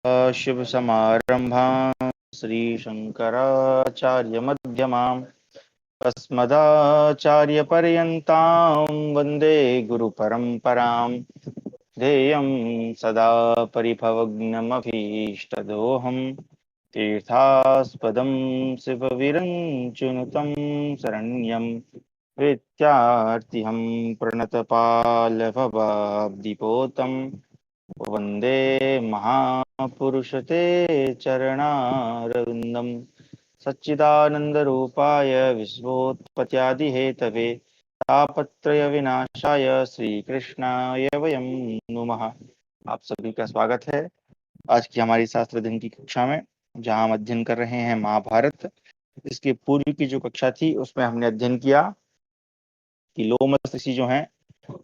शिवसमारम्भां श्रीशङ्कराचार्यमध्यमाम् अस्मदाचार्यपर्यन्तां वन्दे गुरुपरम्पराम्। ध्येयं सदा परिभवग्नमभीष्टदोहम् तीर्थास्पदं शिवविरञ्चनुतं शरण्यं विद्यार्थिहं प्रणतपालभवाब्धिपोतम् वन्दे महापुरुषते चरणारविन्दम्। सच्चिदानन्दरूपाय विश्वोत्पत्यादिहेतवे तापत्रयविनाशाय श्रीकृष्णाय वयं नुमः। आप सभी का स्वागत है आज की हमारी शास्त्र अध्ययन की कक्षा में, जहां हम अध्ययन कर रहे हैं महाभारत। इसके पूर्व की जो कक्षा थी उसमें हमने अध्ययन किया कि लोमस ऋषि जो हैं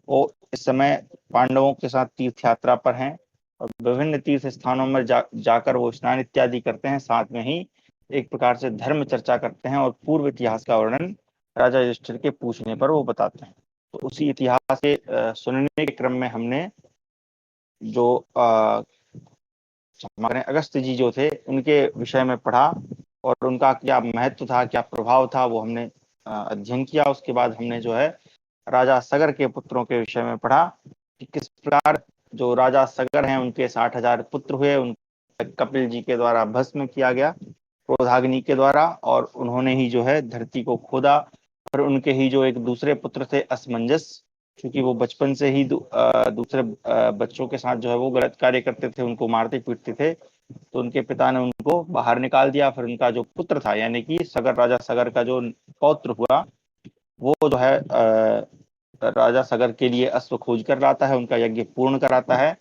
वो इस समय पांडवों के साथ तीर्थ यात्रा पर हैं और विभिन्न तीर्थ स्थानों में जाकर वो स्नान इत्यादि करते हैं। साथ में ही एक प्रकार से धर्म चर्चा करते हैं और पूर्व इतिहास का वर्णन राजा युधिष्ठिर के पूछने पर वो बताते हैं। तो उसी इतिहास के सुनने के क्रम में हमने जो हमारे अगस्त जी जो थे उनके विषय में पढ़ा और उनका क्या महत्व था, क्या प्रभाव था, वो हमने अध्ययन किया। उसके बाद हमने जो है राजा सगर के पुत्रों के विषय में पढ़ा कि किस प्रकार जो राजा सगर हैं उनके 60,000 पुत्र हुए, उन कपिल जी के द्वारा भस्म किया गया क्रोधाग्नि के द्वारा, और उन्होंने ही जो है धरती को खोदा। और उनके ही जो एक दूसरे पुत्र थे असमंजस, क्योंकि वो बचपन से ही दूसरे बच्चों के साथ जो है वो गलत कार्य करते थे, उनको मारते पीटते थे, तो उनके पिता ने उनको बाहर निकाल दिया। फिर उनका जो पुत्र था यानी कि सगर, राजा सगर का जो पौत्र हुआ, वो जो है राजा सगर के लिए अश्व खोज कर लाता है, उनका यज्ञ पूर्ण कराता है।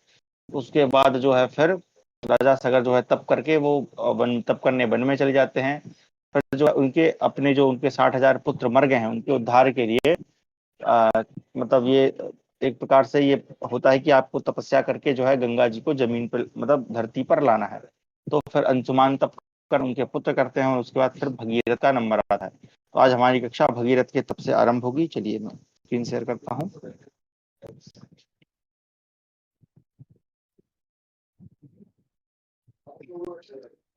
उसके बाद जो है फिर राजा सगर जो है तप करके वो तप करने वन में चले जाते हैं। फिर जो उनके अपने जो उनके 60,000 पुत्र मर गए हैं उनके उद्धार के लिए मतलब ये एक प्रकार से ये होता है कि आपको तपस्या करके जो है गंगा जी को जमीन पर मतलब धरती पर लाना है। तो फिर अंशुमान तप कर उनके पुत्र करते हैं और उसके बाद फिर भगीरथ का नंबर आता है। तो आज हमारी कक्षा भगीरथ के तप से आरंभ होगी। चलिए मैं स्क्रीन शेयर करता हूँ।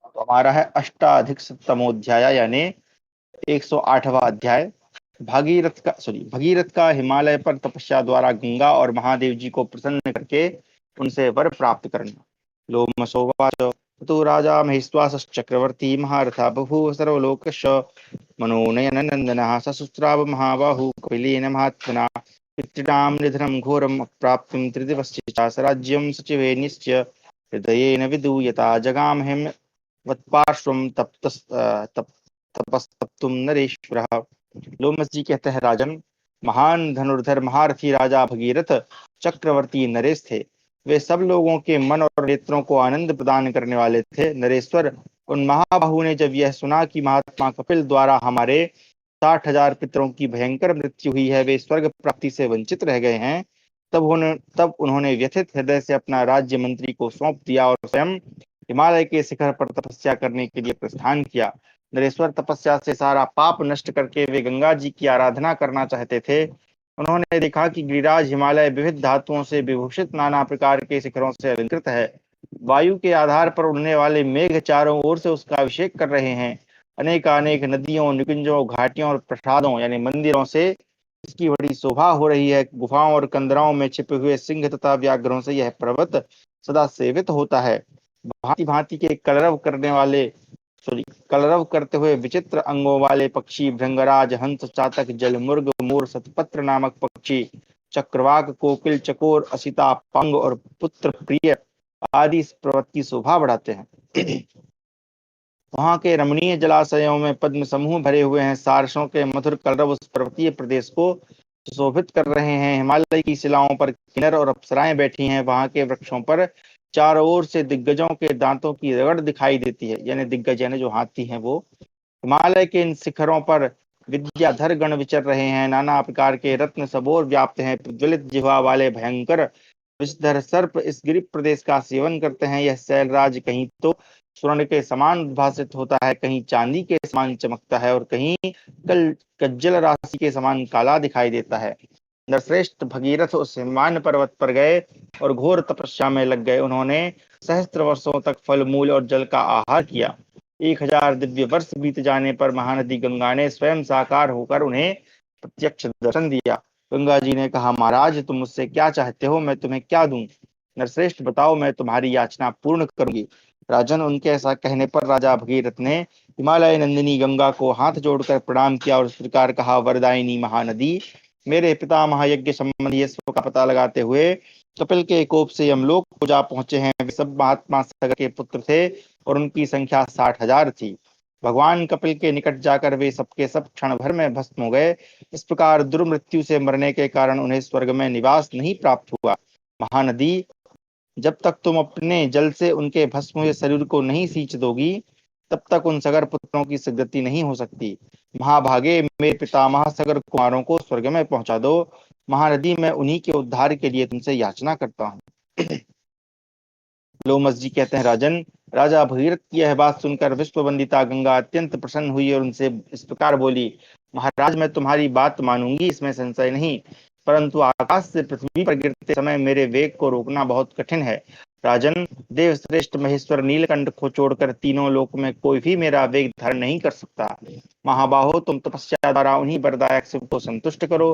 तो हमारा है अष्टाधिक सप्तमोध्याय यानी 108वां अध्याय। भगीरथ का हिमालय पर तपस्या द्वारा गंगा और महादेव जी को प्रसन्न करके उनसे वर प्राप्त करना। लोमसोवाच तो राजा महेश्वास चक्रवर्ती महारथा बभूव सर्वलोकश मनोनयन नंदनः सशुस्राव महाबाहु कपिलेन महात्मना पितॄणां निधनं घोरम् अप्राप्तुं त्रिदिवस्य च स्वराज्यं सचिवे निश्चय हृदयेन विदूयता जगाम हिम वत्पार्श्वं तपस्तप्तुं नरेश्वरः। लोमस जी कहते हैं, राजन, महान धनुर्धर महारथी राजा भगीरथ चक्रवर्ती नरेश थे। वे सब लोगों के मन और नेत्रों को आनंद प्रदान करने वाले थे। नरेश्वर, उन महाबाहु ने जब यह सुना कि महात्मा कपिल द्वारा हमारे 60,000 पितरों की भयंकर मृत्यु हुई है, वे स्वर्ग प्राप्ति से वंचित रह गए हैं, तब उन्होंने व्यथित हृदय से अपना राज्य मंत्री को सौंप दिया और स्वयं हिमालय के शिखर पर तपस्या करने के लिए प्रस्थान किया। नरेश्वर तपस्या से सारा पाप नष्ट करके वे गंगा जी की आराधना करना चाहते थे। उन्होंने देखा कि गिरिराज हिमालय विविध धातुओं से विभूषित नाना प्रकार के शिखरों से अलंकृत है। वायु के आधार पर उड़ने वाले मेघ चारों ओर से उसका अभिषेक कर रहे हैं। अनेकानेक नदियों, निकुंजों, घाटियों और प्रसादों यानी मंदिरों से इसकी बड़ी शोभा हो रही है। गुफाओं और कंदराओं में छिपे हुए सिंह तथा व्याघ्रों से यह पर्वत सदा सेवित होता है। भांति भांति के कलरव करते हुए विचित्र अंगों वाले पक्षी, भृंगराज, हंस, चातक, जलमुर्ग, मोर, सतपत्र नामक पक्षी, चक्रवाक, कोकिल, चकोर, असिता, पंग और पुत्र प्रिय आदि इस पर्वत की शोभा बढ़ाते हैं। वहां के रमणीय जलाशयों में पद्म समूह भरे हुए हैं। सारसों के मधुर कलरव उस पर्वतीय प्रदेश को सुशोभित कर रहे हैं। हिमालय की शिलाओं पर किन्नर और अप्सराएं बैठी हैं। वहां के वृक्षों पर चारों ओर से दिग्गजों के दांतों की रगड़ दिखाई देती है, यानी दिग्गज यानी जो हाथी हैं वो। हिमालय के इन शिखरों पर विद्याधर गण विचर रहे हैं। नाना प्रकार के रत्न सबोर व्याप्त हैं। प्रज्वलित जिह्वा वाले भयंकर विषधर सर्प इस गिरि प्रदेश का सेवन करते हैं। यह शैलराज कहीं तो स्वर्ण के समान उद्भासित होता है, कहीं चांदी के समान चमकता है और कहीं कल कज्जल राशि के समान काला दिखाई देता है। नरश्रेष्ठ भगीरथ उस हिमवान पर्वत पर गए और घोर तपस्या में लग गए। उन्होंने सहस्त्र वर्षों तक फल मूल और जल का आहार किया। 1000 दिव्य वर्ष बीत जाने पर महानदी गंगा ने स्वयं साकार होकर उन्हें प्रत्यक्ष दर्शन दिया। गंगा जी ने कहा, महाराज तुम मुझसे क्या चाहते हो, मैं तुम्हें क्या दूं? नरश्रेष्ठ बताओ, मैं तुम्हारी याचना पूर्ण करूंगी। राजन, उनके ऐसा कहने पर राजा भगीरथ ने हिमालय नंदिनी गंगा को हाथ जोड़कर प्रणाम किया और इस प्रकार कहा, वरदायिनी महानदी, मेरे पितामह यज्ञ संबंधी यशस्व का पता लगाते हुए कपिल के कोप से यमलोक को जा पहुंचे हैं। वे सब महात्मा सगर के पुत्र थे और उनकी संख्या 60,000 थी। भगवान कपिल के निकट जाकर वे सबके सब क्षण भर में भस्म हो गए। इस प्रकार दुर्मृत्यु से मरने के कारण उन्हें स्वर्ग में निवास नहीं प्राप्त हुआ। महानदी, जब तक तुम अपने जल से उनके भस्म हुए शरीर को नहीं सींच दोगी, तब तक उन सगर पुत्रों की सदगति नहीं हो सकती। महाभागे, मेरे पितामह सगर कुमारों को स्वर्ग में पहुंचा दो। महानदी, मैं उन्हीं के उद्धार के लिए तुमसे याचना करता हूँ। लोमस जी कहते हैं, राजन, राजा भगीरथ की यह बात सुनकर विश्व वंदिता गंगा अत्यंत प्रसन्न हुई और उनसे इस प्रकार बोली, महाराज मैं तुम्हारी बात मानूंगी, इसमें संशय नहीं, परंतु आकाश से पृथ्वी पर गिरते समय मेरे वेग को रोकना बहुत कठिन है। राजन, देव श्रेष्ठ महेश्वर नीलकंठ को छोड़कर तीनों लोक में कोई भी मेरा वेग धारण नहीं कर सकता। महाबाहो, तुम तपस्या द्वारा उन्हीं वरदायक शिव को संतुष्ट करो।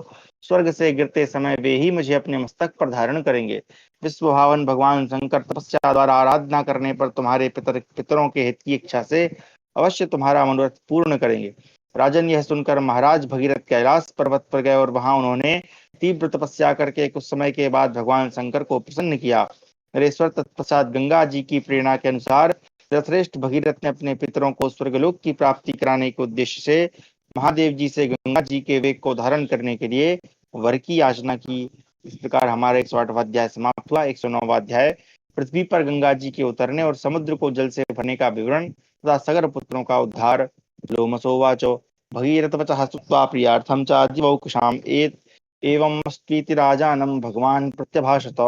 स्वर्ग से गिरते समय वे ही मुझे अपने मस्तक पर धारण करेंगे। विश्व भावन भगवान शंकर तपस्या द्वारा आराधना करने पर तुम्हारे पितरों के हित की इच्छा से अवश्य तुम्हारा मनोरथ पूर्ण करेंगे। राजन, यह सुनकर महाराज भगीरथ कैलाश पर्वत पर गए और वहां उन्होंने तीव्र तपस्या करके कुछ समय के बाद भगवान शंकर को प्रसन्न किया। नरेश्वर तत्पश्चात गंगा जी की प्रेरणा के अनुसार श्रेष्ठ भगीरथ ने अपने पितरों को स्वर्गलोक की प्राप्ति कराने के उद्देश्य से महादेव जी से गंगा जी के वेग को धारण करने के लिए वर की याचना की। इस प्रकार हमारा 108वां अध्याय समाप्त हुआ। 109वां अध्याय पृथ्वी पर गंगा जी के उतरने और समुद्र को जल से भरने का विवरण तथा सगर पुत्रों का उद्धार। लोमसोवाचो, भगीरथ वचः श्रुत्वा प्रियार्थम च दिवौकशाम एवं स्त्रीति राजानं भगवान प्रत्यभाषत,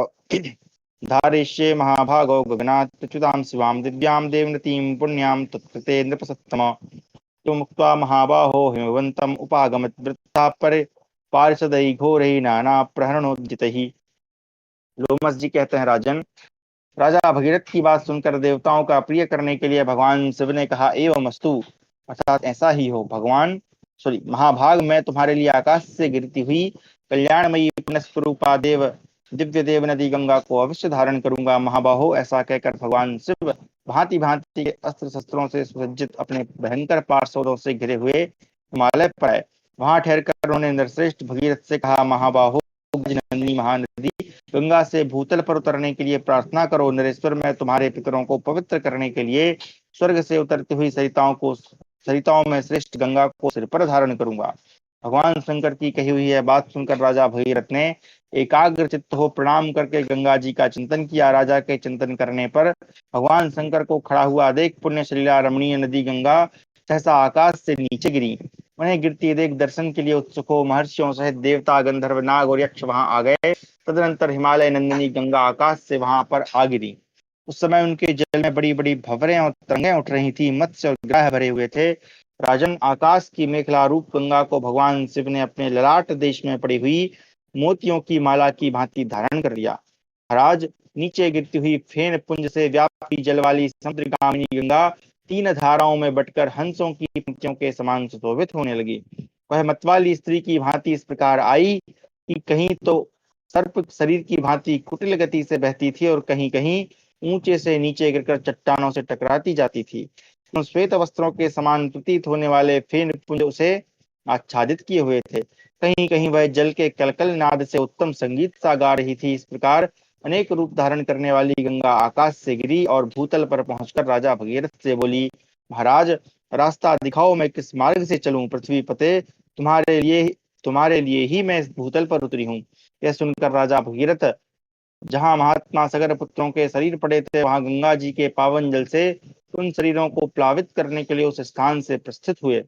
धारयिष्ये महाभागो गगनात् प्रच्युतां शिवां दिव्यां देवनतीं पुण्यां तत्कृते नृपसत्तम। तो मुक्त्वा महाबाहो हिमवन्तम् उपागमत् वृत्ता पर पार्षदै घोरै नाना प्रहरणोद्यतैः। लोमस जी कहते हैं, राजन, राजा भगीरथ की बात सुनकर देवताओं का प्रिय करने के लिए भगवान शिव ने कहा, एवं अस्तु, अर्थात ऐसा ही हो। भगवान महाभाग, मैं तुम्हारे लिए आकाश से गिरती हुई कल्याणमयी पुण्य स्वरूपा देव दिव्य देव नदी गंगा को अवश्य धारण करूंगा। महाबाहो, ऐसा कहकर भगवान शिव भांति भांति के अस्त्र शस्त्रों से सुसज्जित अपने भयंकर पार्षदों से घिरे हुए हिमालय पर आए। वहां ठहरकर उन्होंने नरश्रेष्ठ भगीरथ से कहा, महाबाहो नंदिनी महानदी, गंगा से भूतल पर उतरने के लिए प्रार्थना करो। नरेश्वर, मैं तुम्हारे पितरों को पवित्र करने के लिए स्वर्ग से उतरती हुई सरिताओं में श्रेष्ठ गंगा को सिर पर धारण करूंगा। भगवान शंकर की कही हुई यह बात सुनकर राजा भगीरथ ने एकाग्र चित्त हो प्रणाम करके गंगा जी का चिंतन किया। राजा के चिंतन करने पर भगवान शंकर को खड़ा हुआ देख पुण्य श्रीला रमणीय नदी गंगा सहसा आकाश से नीचे गिरी। उन्हें गिरती देख दर्शन के लिए उत्सुक हो महर्षियों सहित देवता गंधर्व नाग और यक्ष वहां आ गए। तदनंतर हिमालय नंदिनी गंगा आकाश से वहां पर आ गिरी। उस समय उनके जल में बड़ी बड़ी भंवरें और तरंगें उठ रही थी। मत्स्य और ग्रह भरे हुए थे। राजन, आकाश की मेखला रूप गंगा को भगवान शिव ने अपने ललाट देश में पड़ी हुई मोतियों की माला की भांति धारण कर लिया। महाराज, नीचे गिरती हुई फेन पुंज से व्यापी जल वाली समुद्र गामिनी गंगा 3 धाराओं में बटकर हंसों की पंक्तियों के समान सुशोभित होने लगी। वह मतवाली स्त्री की भांति इस प्रकार आई कि कहीं तो सर्प शरीर की भांति कुटिल गति से बहती थी और कहीं कहीं ऊंचे से नीचे गिरकर चट्टानों से टकराती जाती थी। उन श्वेत वस्त्रों के समान प्रतीत होने वाले फेन पुंज उसे आच्छादित किए हुए थे। कहीं कहीं वह जल के कलकल नाद से उत्तम संगीत सा गा रही थी। इस प्रकार अनेक रूप धारण करने वाली गंगा आकाश से गिरी और भूतल पर पहुंचकर राजा भगीरथ से बोली, महाराज, रास्ता दिखाओ, मैं किस मार्ग से चलूं? पृथ्वी पते, तुम्हारे लिए ही मैं इस भूतल पर उतरी हूँ। यह सुनकर राजा भगीरथ जहां महात्मा सगर पुत्रों के शरीर पड़े थे वहां गंगा जी के पावन जल से उन शरीरों को प्लावित करने के लिए उस स्थान से प्रस्थित हुए।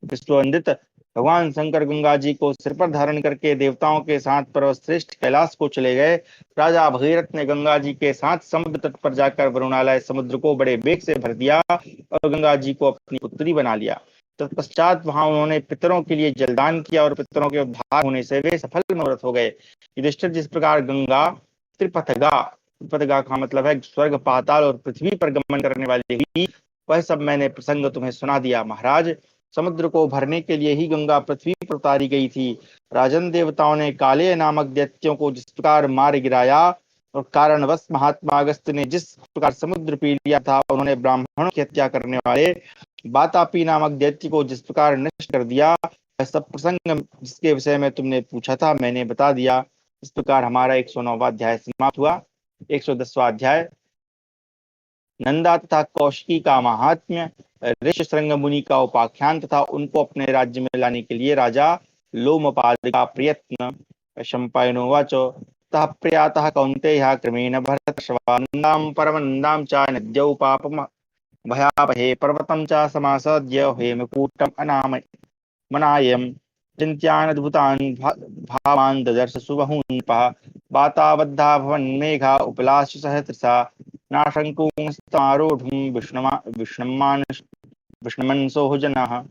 विश्ववंदित भगवान शंकर गंगा जी को सिर पर धारण करके देवताओं के साथ पर्वतश्रेष्ठ कैलाश को चले गए। राजा भगीरथ ने गंगा जी के साथ समुद्र तट पर जाकर वरुणालय समुद्र को बड़े वेग से भर दिया और गंगा जी को अपनी पुत्री बना लिया। तत्पश्चात वहां उन्होंने पितरों के लिए जलदान किया और पितरों के उद्धार होने से वे सफल मनोरथ हो गए। युधिष्ठिर जिस प्रकार गंगा त्रिपथगा, त्रिपथगा का मतलब है स्वर्ग, पाताल और पृथ्वी पर गमन करने वाली हुई, वह सब मैंने प्रसंग तुम्हें सुना दिया। महाराज, समुद्र को भरने के लिए ही गंगा पृथ्वी पर उतारी गई थी। राजन, देवताओं ने काले नामक दैत्यों को जिस प्रकार मार गिराया और कारणवश महात्मा अगस्त्य ने जिस प्रकार समुद्र पी लिया था, उन्होंने ब्राह्मणों की हत्या करने वाले वातापी नामक दैत्य को जिस प्रकार नष्ट कर दिया, वह सब प्रसंग जिसके विषय में तुमने पूछा था मैंने बता दिया। इस प्रकार हमारा 109वां अध्याय समाप्त हुआ। 110वां अध्याय नंदा तथा कौशिकी का महात्म्य, ऋषशृंग मुनि का उपाख्यान तथा उनको अपने राज्य में लाने के लिए राजा लोमपाद का प्रयत्न। शम्पायनोवाच ततः प्रयातः कौन्तेयः क्रमेण भरतश्रवानन्दां परमनन्दां च नद्यौ पापम भयापहे पर्वतं च समासद्य हेमकूटम् मनायम् चिन्त्यानद्भुतान् भावान् ददर्श सुबहुन्नपः वाताबद्धा भवन्मेघा उपलास्य सहस्रशा नाशंकुंस्तारूढुं विष्णमन्सोः जनाः।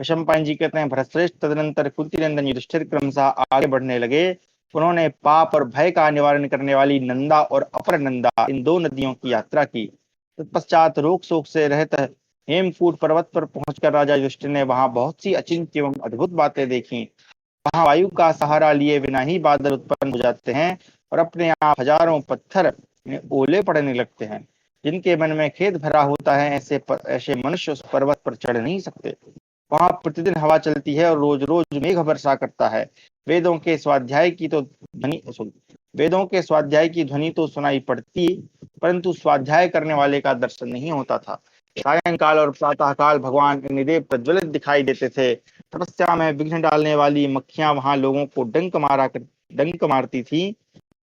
शम्पायन जी कहते हैं, भरतश्रेष्ठ तदनंतर कुंती नंदन युधिष्ठिर क्रमशः आगे बढ़ने लगे। उन्होंने पाप और भय का निवारण करने वाली नंदा और अपर नंदा इन दो नदियों की यात्रा की। तत्पश्चात रोग शोक से रहित हेमकूट पर्वत पर पहुंचकर राजा युधिष्ठिर ने वहां बहुत सी अचिंत्य एवं अद्भुत बातें देखी। वहां वायु का सहारा लिए बिना ही बादल उत्पन्न हो जाते हैं और अपने आप हजारों पत्थर में ओले पड़ने लगते हैं। जिनके मन में खेद भरा होता है, ऐसे मनुष्य उस पर्वत पर चढ़ नहीं सकते। वहां प्रतिदिन हवा चलती है और रोज रोज मेघ वर्षा करता है। वेदों के स्वाध्याय की तो ध्वनि वेदों के स्वाध्याय की ध्वनि तो सुनाई पड़ती, परंतु स्वाध्याय करने वाले का दर्शन नहीं होता था। सायंकाल और प्रातःकाल भगवान अग्निदेव प्रज्वलित दिखाई देते थे। तपस्या में विघ्न डालने वाली मक्खियां वहां लोगों को डंक मारती थी।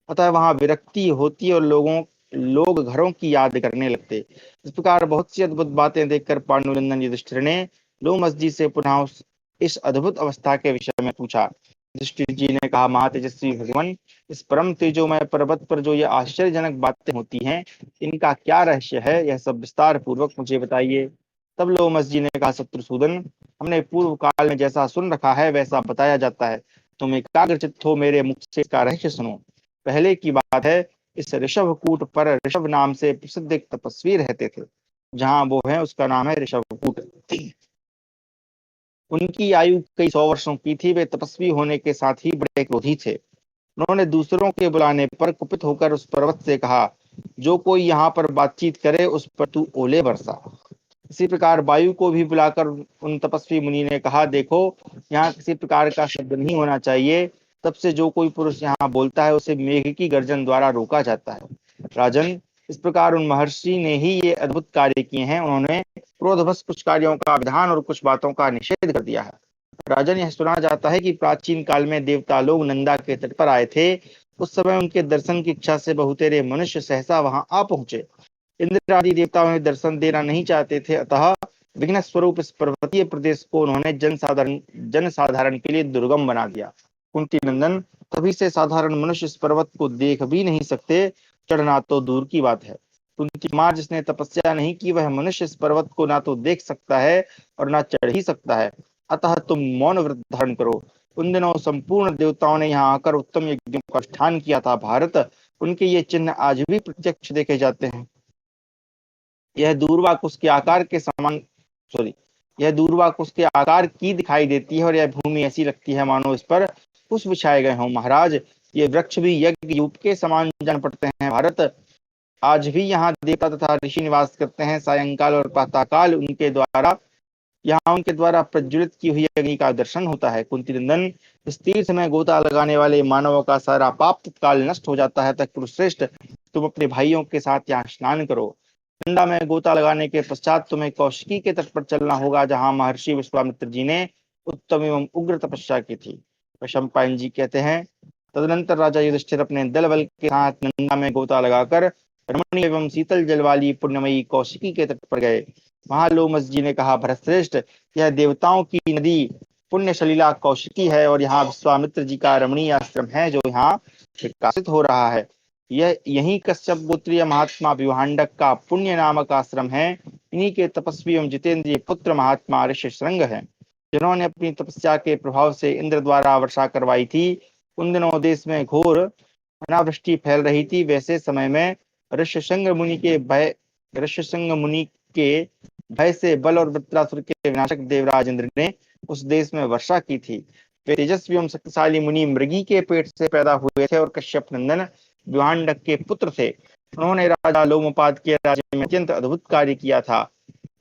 अतः वहां विरक्ति होती और लोग घरों की याद करने लगते। इस प्रकार बहुत सी अद्भुत बातें देखकर पांडुनंदन युधिष्ठिर ने लोमस जी से पुनः इस अद्भुत अवस्था के विषय में पूछा। युधिष्ठिर जी ने कहा, महातेजस्वी भगवान, इस परम तेजोमय पर्वत पर जो ये आश्चर्यजनक बातें होती हैं, इनका क्या रहस्य है, यह सब विस्तार पूर्वक मुझे बताइए। तब लोमस जी ने कहा, शत्रुसूदन, हमने पूर्व काल में जैसा सुन रखा है वैसा बताया जाता है। तुम एकाग्रचित्त हो मेरे मुख से इसका रहस्य सुनो। पहले की बात है, इस ऋषभकूट पर ऋषभ नाम से प्रसिद्ध एक तपस्वी रहते थे। जहां वो है उसका नाम है ऋषभकूट। उनकी आयु कई 100 वर्षों की थी। वे तपस्वी होने के साथ ही बड़े क्रोधी थे। उन्होंने दूसरों के बुलाने पर कुपित होकर उस पर्वत से कहा, जो कोई यहाँ पर बातचीत करे उस पर तू ओले बरसा। इसी प्रकार वायु को भी बुलाकर उन तपस्वी मुनि ने कहा, देखो, यहाँ किसी प्रकार का शब्द नहीं होना चाहिए। तब से जो कोई पुरुष यहाँ बोलता है उसे मेघ की गर्जन द्वारा रोका जाता है। राजन, इस प्रकार उन महर्षि ने ही ये अद्भुत कार्य किए हैं। उन्होंने क्रोधवश कुछ कार्यों का विधान और कुछ बातों का निषेध कर दिया है। राजन, यह सुना जाता है कि प्राचीन काल में देवता लोग नंदा के तट पर आए थे। उस समय उनके दर्शन की इच्छा से बहुतेरे मनुष्य सहसा वहां आ पहुंचे। इंद्र आदि देवताओं ने दर्शन देना नहीं चाहते थे, अतः विघ्न स्वरूप इस पर्वतीय प्रदेश को उन्होंने जन साधारण के लिए दुर्गम बना दिया। कुंती नंदन, तभी से साधारण मनुष्य इस पर्वत को देख भी नहीं सकते, चढ़ना तो दूर की बात है। कुंती कुमार, जिसने तपस्या नहीं की वह मनुष्य इस पर्वत को ना तो देख सकता है और ना चढ़ ही सकता है। अतः तुम मौन व्रत धारण करो। उन दिनों संपूर्ण देवताओं ने यहाँ आकर उत्तम यज्ञों का अनुष्ठान किया था। भारत, उनके ये चिन्ह आज भी प्रत्यक्ष देखे जाते हैं। यह दूर्वा कुश के आकार के समान यह दूर्वा कुश के आकार की दिखाई देती है और यह भूमि ऐसी लगती है मानो इस पर कुश बिछाए गए हों। महाराज, ये वृक्ष भी यज्ञ यूप के समान जान पड़ते हैं। भारत, आज भी यहाँ देवता तथा ऋषि निवास करते हैं। सायंकाल और प्रातःकाल उनके द्वारा प्रज्वलित की हुई अग्नि का दर्शन होता है। कुंती नंदन, इस तीर्थ में गोता लगाने वाले मानवों का सारा पाप तत्काल नष्ट हो जाता है। तक पुरुषश्रेष्ठ, तुम अपने भाइयों के साथ यहाँ स्नान करो। गंगा में गोता लगाने के पश्चात तुम्हें कौशिकी के तट पर चलना होगा, जहाँ महर्षि विश्वामित्र जी ने उत्तम एवं उग्र तपस्या की थी। वैशंपायन जी कहते हैं, तदनंतर राजा युधिष्ठिर अपने दल बल के साथ गंगा में गोता लगाकर रमणीय एवं शीतल जल वाली पुण्यमयी कौशिकी के तट पर गए। वहां लोमस जी ने कहा, भरतश्रेष्ठ, यह देवताओं की नदी पुण्य सलीला कौशिकी है और यहाँ विश्वामित्र जी का रमणीय आश्रम है जो यहाँ विकसित हो रहा है। यह यही कश्यप गोत्रीय महात्मा विवाहांडक का पुण्य नामक आश्रम है। इन्हीं के तपस्वी एवं जितेंद्रिय पुत्र महात्मा ऋष्यशृंग हैं, जिन्होंने अपनी तपस्या के प्रभाव से इंद्र द्वारा वर्षा करवाई थी। उन दिनों देश में घोर अनावृष्टि फैल रही थी। वैसे समय में ऋष्यशृंग मुनि के भय से बल और वृत्रासुर के विनाशक देवराज इंद्र ने उस देश में वर्षा की थी। वे तेजस्वी एवं शक्तिशाली मुनि मृगी के पेट से पैदा हुए थे और कश्यप नंदन विभांडक के पुत्र थे। उन्होंने राजा लोमपाद के राज्य में अत्यंत अद्भुत कार्य किया था।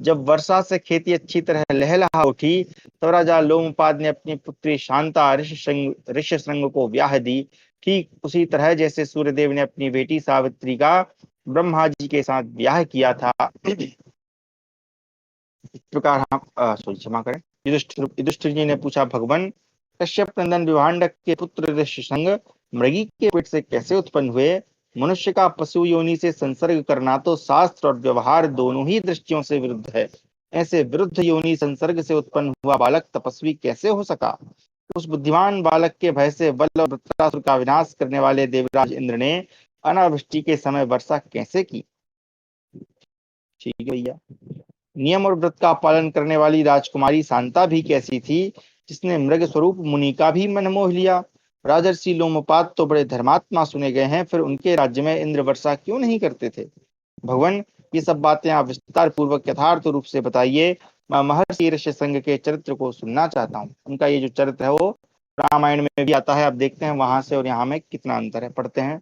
जब वर्षा से खेती अच्छी तरह लहलहा उठी, तो राजा लोमपाद ने अपनी पुत्री शांता ऋष्यशृंग को ब्याह दी, ठीक उसी तरह जैसे सूर्यदेव ने अपनी बेटी सावित्री का ब्रह्मा जी के साथ ब्याह किया था। इस प्रकार हम क्षमा करें। युधिष्ठिर जी ने पूछा, भगवान, कश्यप नंदन विभांडक के पुत्र ऋष्यशृंग मृगी के पेट से कैसे उत्पन्न हुए? मनुष्य का पशु योनि से संसर्ग करना तो शास्त्र और व्यवहार दोनों ही दृष्टियों से विरुद्ध है। ऐसे विरुद्ध योनि संसर्ग से उत्पन्न हुआ बालक तपस्वी कैसे हो सका? उस बुद्धिमान बालक के भय से बल और वृत्रासुर का विनाश करने वाले देवराज इंद्र ने अनावृष्टि के समय वर्षा कैसे की? ठीक है भैया। नियम और व्रत का पालन करने वाली राजकुमारी शांता भी कैसी थी, जिसने मृग स्वरूप मुनि का भी मन मोह लिया? राजर्षि लोमपाद तो बड़े धर्मात्मा सुने गए हैं, फिर उनके राज्य में इंद्र वर्षा क्यों नहीं करते थे? भगवान, ये सब बातें आप विस्तार पूर्वक यथार्थ रूप से बताइए। मैं महर्षि ऋष्यशृंग के चरित्र को सुनना चाहता हूँ। उनका ये जो चरित्र है वो रामायण में भी आता है। आप देखते हैं वहां से और यहाँ में कितना अंतर है। पढ़ते हैं।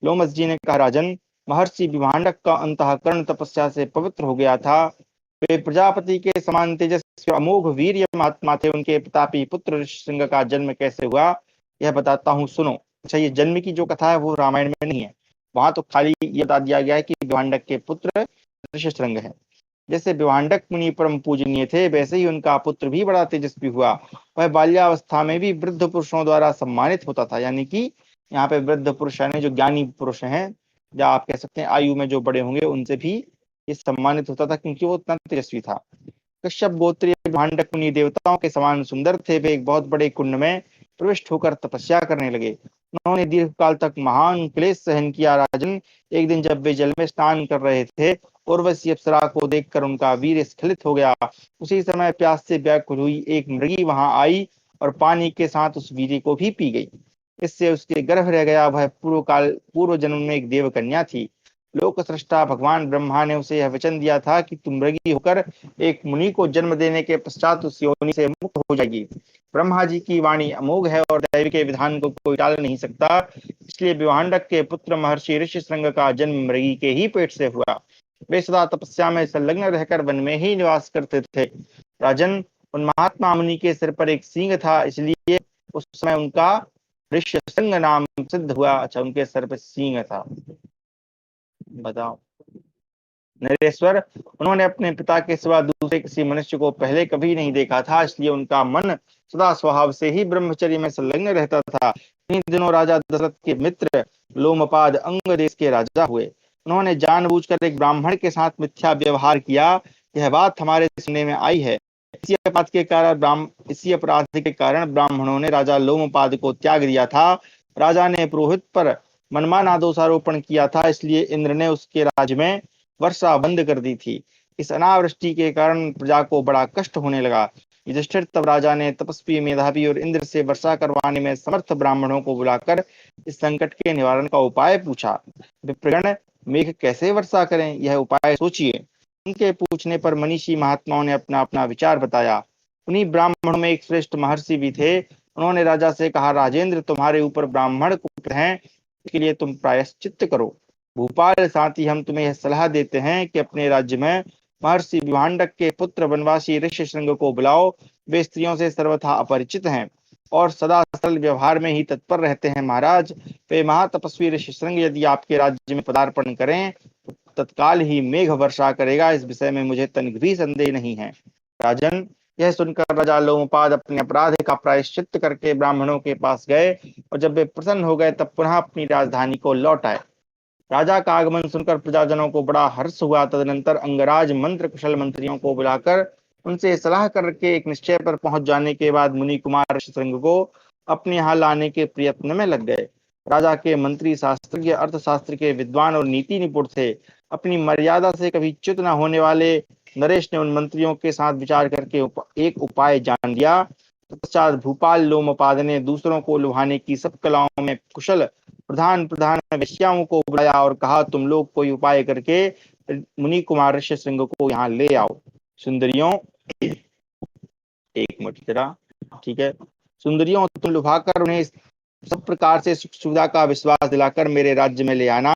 लोमस जी ने कहा, राजन, महर्षि विभांडक का अंतःकरण तपस्या से पवित्र हो गया था। वे प्रजापति के समान तेजस्वी अमोघ वीर्य महात्मा थे। उनके प्रतापी पुत्र ऋष्यशृंग का जन्म कैसे हुआ, यह बताता हूँ, सुनो। अच्छा, ये जन्म की जो कथा है वो रामायण में नहीं है। वहां तो खाली ये बता दिया गया है कि विभांडक के पुत्र ऋष्यशृंग है। जैसे विभांडक मुनि परम पूजनीय थे, वैसे ही उनका पुत्र भी बड़ा तेजस्वी हुआ। वह बाल्यावस्था में भी वृद्ध पुरुषों द्वारा सम्मानित होता था। यानी कि यहाँ पे वृद्ध पुरुष यानी जो ज्ञानी पुरुष हैं, या आप कह सकते हैं आयु में जो बड़े होंगे, उनसे भी ये सम्मानित होता था, क्योंकि वो उतना तेजस्वी था। कश्यप गोत्रीय विभांडक मुनि देवताओं के समान सुंदर थे। वे एक बहुत बड़े कुंड में प्रविष्ट होकर तपस्या करने लगे। उन्होंने दीर्घ काल तक महान क्लेश सहन किया। राजन, एक दिन जब वे जल में स्नान कर रहे थे, उर्वशी अप्सरा को देखकर उनका वीर स्खलित हो गया। उसी समय प्यास से व्याकुल हुई एक मृगी वहां आई और पानी के साथ उस वीर को भी पी गई। इससे उसके गर्भ रह गया। वह पूर्व जन्म में एक देव कन्या थी। लोक सृष्टा भगवान ब्रह्मा ने उसे यह वचन दिया था कि तुम मृगी होकर एक मुनि को जन्म देने के पश्चात उस योनि से मुक्त हो जाएगी। ब्रह्मा जी की वाणी अमोघ है और दैव के विधान को कोई टाल नहीं सकता। इसलिए विभांडक के पुत्र महर्षि ऋष्यशृंग का जन्म मृगी के ही पेट से हुआ। वे सदा तपस्या में संलग्न रहकर वन में ही निवास करते थे। राजन, उन महात्मा मुनि के सिर पर एक सींग था, इसलिए उस समय उनका ऋष्यशृंग नाम सिद्ध हुआ। अच्छा, उनके सर पर सींग था। बताओ नरेश्वर, उन्होंने अपने पिता के सिवा दूसरे किसी मनुष्य को पहले कभी नहीं देखा था, इसलिए उनका मन सदा स्वभाव से ही ब्रह्मचर्य में संलग्न रहता था। इन दिनों राजा दशरथ के मित्र लोमपाद अंग देश के राजा हुए। उन्होंने जानबूझकर एक ब्राह्मण के साथ मिथ्या व्यवहार किया। यह बात हमारे सुनने में आई है। इसी अपराध के कारण ब्राह्मणों ने राजा लोमपाद को त्याग दिया था। राजा ने पुरोहित पर मनमाना दोषारोपण किया था, इसलिए इंद्र ने उसके राज्य में वर्षा बंद कर दी थी। इस अनावृष्टि के कारण प्रजा को बड़ा कष्ट होने लगा। युधिष्ठिर तब राजा ने तपस्वी, मेधावी और इंद्र से वर्षा करवाने में समर्थ ब्राह्मणों को बुलाकर इस संकट के निवारण का उपाय पूछा। विप्रगण, मेघ कैसे वर्षा करें, यह उपाय सोचिए। उनके पूछने पर मनीषी महात्माओं ने अपना अपना विचार बताया। उन्हीं ब्राह्मणों में एक श्रेष्ठ महर्षि भी थे। उन्होंने राजा से कहा, राजेंद्र, तुम्हारे ऊपर ब्राह्मण कुपित हैं, इसके लिए तुम प्रायश्चित्त करो। भूपाल, साथ ही हम तुम्हें यह सलाह देते हैं कि अपने राज्य में महर्षि विभांडक के पुत्र वनवासी ऋष्यशृंग को बुलाओ। वे स्त्रियों से सर्वथा अपरिचित हैं और सदा सरल व्यवहार में ही तत्पर रहते हैं। महाराज, वे महातपस्वी ऋष्यशृंग यदि आपके राज्य में पदार्पण करें तो तत्काल ही मेघ वर्षा करेगा। इस विषय में मुझे तनिक भी संदेह नहीं है। राजन, यह सुनकर राजा लोमपाद अपने अपराध का प्रायश्चित्त करके ब्राह्मणों के पास गए और जब वे प्रसन्न हो गए तब पुनः अपनी राजधानी को लौट आए। राजा का आगमन सुनकर प्रजाजनों को बड़ा हर्ष हुआ। तदनंतर अंगराज मंत्र कुशल मंत्रियों को बुलाकर उनसे सलाह करके एक निश्चय पर पहुंच जाने के बाद मुनि कुमार ऋष्यशृंग को अपने यहाँ लाने के प्रयत्न में लग गए। राजा के मंत्री शास्त्रज्ञ, अर्थशास्त्र के विद्वान और नीति निपुण थे। अपनी मर्यादा से कभी च्युत न होने वाले नरेश ने उन मंत्रियों के साथ विचार करके एक उपाय जान लिया। तत्पश्चात भूपाल लोमपाद ने दूसरों को लुभाने की सब कलाओं में कुशल प्रधान प्रधान वेश्याओं को बुलाया और कहा, तुम लोग कोई उपाय करके मुनि कुमार ऋष्यशृंग को यहाँ ले आओ। सुंदरियों, एक मिनट जरा, ठीक है। सुंदरियों, तुम लुभाकर उन्हें सब प्रकार से सुख सुविधा का विश्वास दिलाकर मेरे राज्य में ले आना।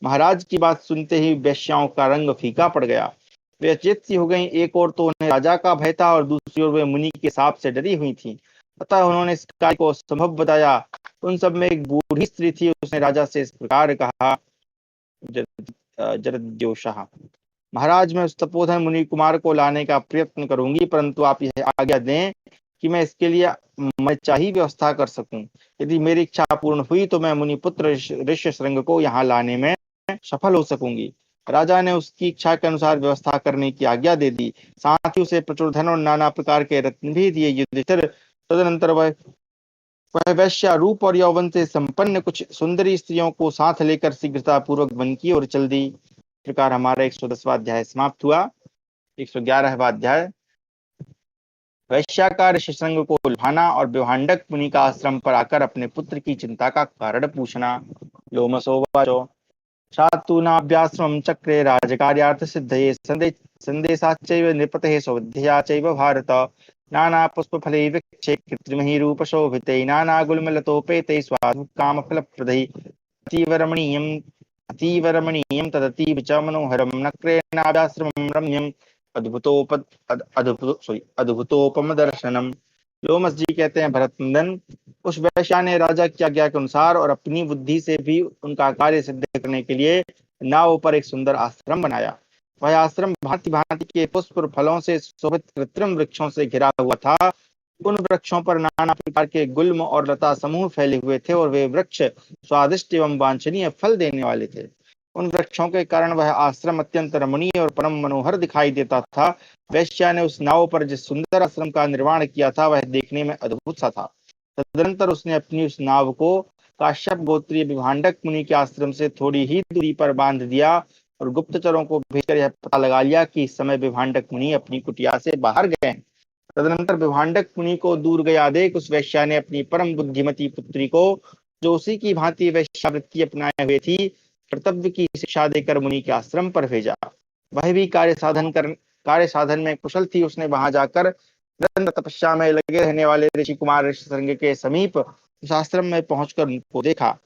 महाराज की बात सुनते ही वेश्याओं का रंग फीका पड़ गया। वे अचेत सी हो गईं। एक ओर तो उन्हें राजा का भय था और दूसरी ओर वे मुनि के शाप से डरी हुई थीं। अतः उन्होंने इस कार्य को संभव बताया। उन सब में एक बूढ़ी स्त्री थी। उसने राजा से इस प्रकार कहा, जरद्योषः, महाराज, मैं उस तपोधन मुनि कुमार को लाने का प्रयत्न करूंगी, परंतु आप यह आज्ञा दें कि मैं इसके लिए मैं चाहिए व्यवस्था कर सकूं। यदि मेरी इच्छा पूर्ण हुई तो मैं मुनि पुत्र ऋष्यशृंग को यहाँ लाने में सफल हो सकूंगी। राजा ने उसकी इच्छा के अनुसार व्यवस्था करने की आज्ञा दे दी। साथ ही उसे प्रचुर धन और नाना प्रकार के रत्न भी दिए। युधिष्ठिर तदनंतर वह वैश्या रूप और यौवन से संपन्न कुछ सुंदरी स्त्रियों को साथ लेकर शीघ्रता पूर्वक वन की ओर चल दी। इस प्रकार हमारा 110वां अध्याय समाप्त हुआ। 111वां अध्याय, वैश्याकार ऋष्यशृंग को लुभाना और विभांडक मुनि का आश्रम पर आकर अपने पुत्र की चिंता का कारण पूछना। लोमसोवाचो, शातूनाभ्याश्रमं चक्रे राजकार्यार्थ सिद्धये संदेशाच्चैव नृपतेः सौविध्यया चैव भारत। नाना पुष्पफलै वृक्षे कृत्रिमैः रूपशोभितैः नानागुल्मलतोपेतैः स्वादुकामफलप्रदैः अतीव रमणीयं तदतीव च मनोहरं नक्रेणाभ्याश्रमं रम्यम् अद्भुतोपम दर्शनम। लोमस जी कहते हैं, भरतनंदन, उस वैश्या ने राजा की आज्ञा के अनुसार और अपनी बुद्धि से भी उनका कार्य सिद्ध करने के लिए नाव पर एक सुंदर आश्रम बनाया। वह आश्रम भांति भांति के पुष्प और फलों से शोभित कृत्रिम वृक्षों से घिरा हुआ था। उन वृक्षों पर नाना प्रकार के गुल्म और लता समूह फैले हुए थे और वे वृक्ष स्वादिष्ट एवं वांछनीय फल देने वाले थे। उन वृक्षों के कारण वह आश्रम अत्यंत रमणीय और परम मनोहर दिखाई देता था। वैश्या ने उस नाव पर जिस सुंदर आश्रम का निर्माण किया था वह देखने में अद्भुत सा था। तदनंतर उसने अपनी उस नाव को काश्यप गोत्रीय विभांडक मुनि के आश्रम से थोड़ी ही दूरी पर बांध दिया और गुप्तचरों को भेजकर यह पता लगा लिया कि इस समय विभांडक मुनि अपनी कुटिया से बाहर गए। तदनंतर विभांडक मुनि को दूर गया देख उस वैश्या ने अपनी परम बुद्धिमती पुत्री को, जो उसी की भांति वैश्यावृत्ति अपनाए हुए थी, कर्तव्य की शिक्षा देकर मुनि के आश्रम पर भेजा। वह भी कार्य साधन में कुशल थी। उसने वहां जाकर निरंतर तपस्या में लगे रहने वाले ऋषि कुमार ऋष्यशृंग के समीप उस आश्रम में पहुंचकर उनको देखा।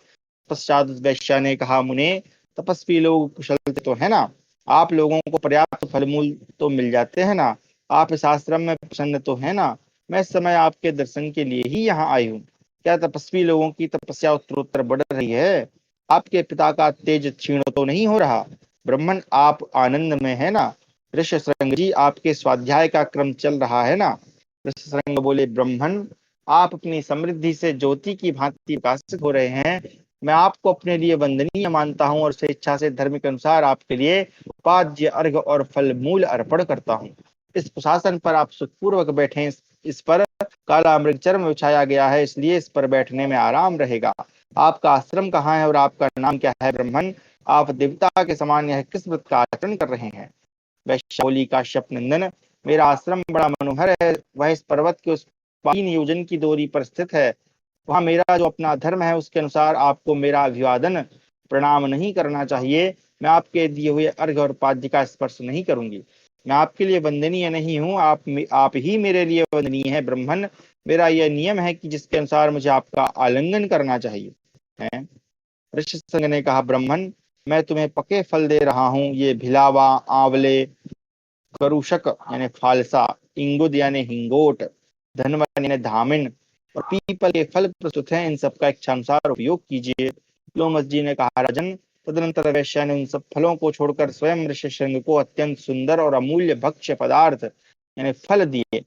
पश्चात वैश्या ने कहा, मुने, तपस्वी लोग कुशल तो है ना? आप लोगों को पर्याप्त फल मूल तो मिल जाते हैं ना? आप इस आश्रम में प्रसन्न तो है ना? मैं इस समय आपके दर्शन के लिए ही यहाँ आई हूँ। क्या तपस्वी लोगों की तपस्या उत्तरोत्तर बढ़ रही है? आपके पिता का तेज क्षीण तो नहीं हो रहा? ब्राह्मण, आप आनंद में है ना? ऋष्यशृंग जी, आपके स्वाध्याय का क्रम चल रहा है ना? ऋष्यशृंग बोले, ब्राह्मण, आप अपनी समृद्धि से ज्योति की भांति प्रकाशित हो रहे हैं। मैं आपको अपने लिए वंदनीय मानता हूँ और स्वेच्छा से धर्म के अनुसार आपके लिए उपाद्य अर्घ और फल मूल अर्पण करता हूँ। इस प्रशासन पर आप सुखपूर्वक बैठे। इस पर काला मृग चर्म बिछाया गया है, इसलिए इस पर बैठने में आराम रहेगा। आपका आश्रम कहाँ है और आपका नाम क्या है? ब्राह्मण, आप देवता के समान यह किस व्रत का आचरण कर रहे हैं? वैश्य बोली, काश्यप नंदन, मेरा आश्रम बड़ा मनोहर है। वह इस पर्वत के उस 3 योजन की दूरी पर स्थित है। वहां मेरा जो अपना धर्म है उसके अनुसार आपको मेरा अभिवादन प्रणाम नहीं करना चाहिए। मैं आपके दिए हुए अर्घ और पाद्य का स्पर्श नहीं करूंगी। मैं आपके लिए वंदनीय नहीं हूँ, आप ही मेरे लिए वंदनीय है। ब्राह्मण, मेरा यह नियम है कि जिसके अनुसार मुझे आपका आलिंगन करना चाहिए। है ऋष्यशृंग ने कहा, ब्राह्मण, मैं तुम्हें पके फल दे रहा हूँ। ये भिलावा, आंवले, करूषक यानी फालसा, इंगुद यानी हिंगोट, धनवन यानी धामिन और पीपल के फल प्रस्तुत हैं। इन सबका इच्छानुसार उपयोग कीजिए। लोमस जी ने कहा, राजन, तदनंतर वैश्या ने उन सब फलों को छोड़कर स्वयं ऋष्यशृंग को अत्यंत सुंदर और अमूल्य भक्ष्य पदार्थ यानी फल दिए।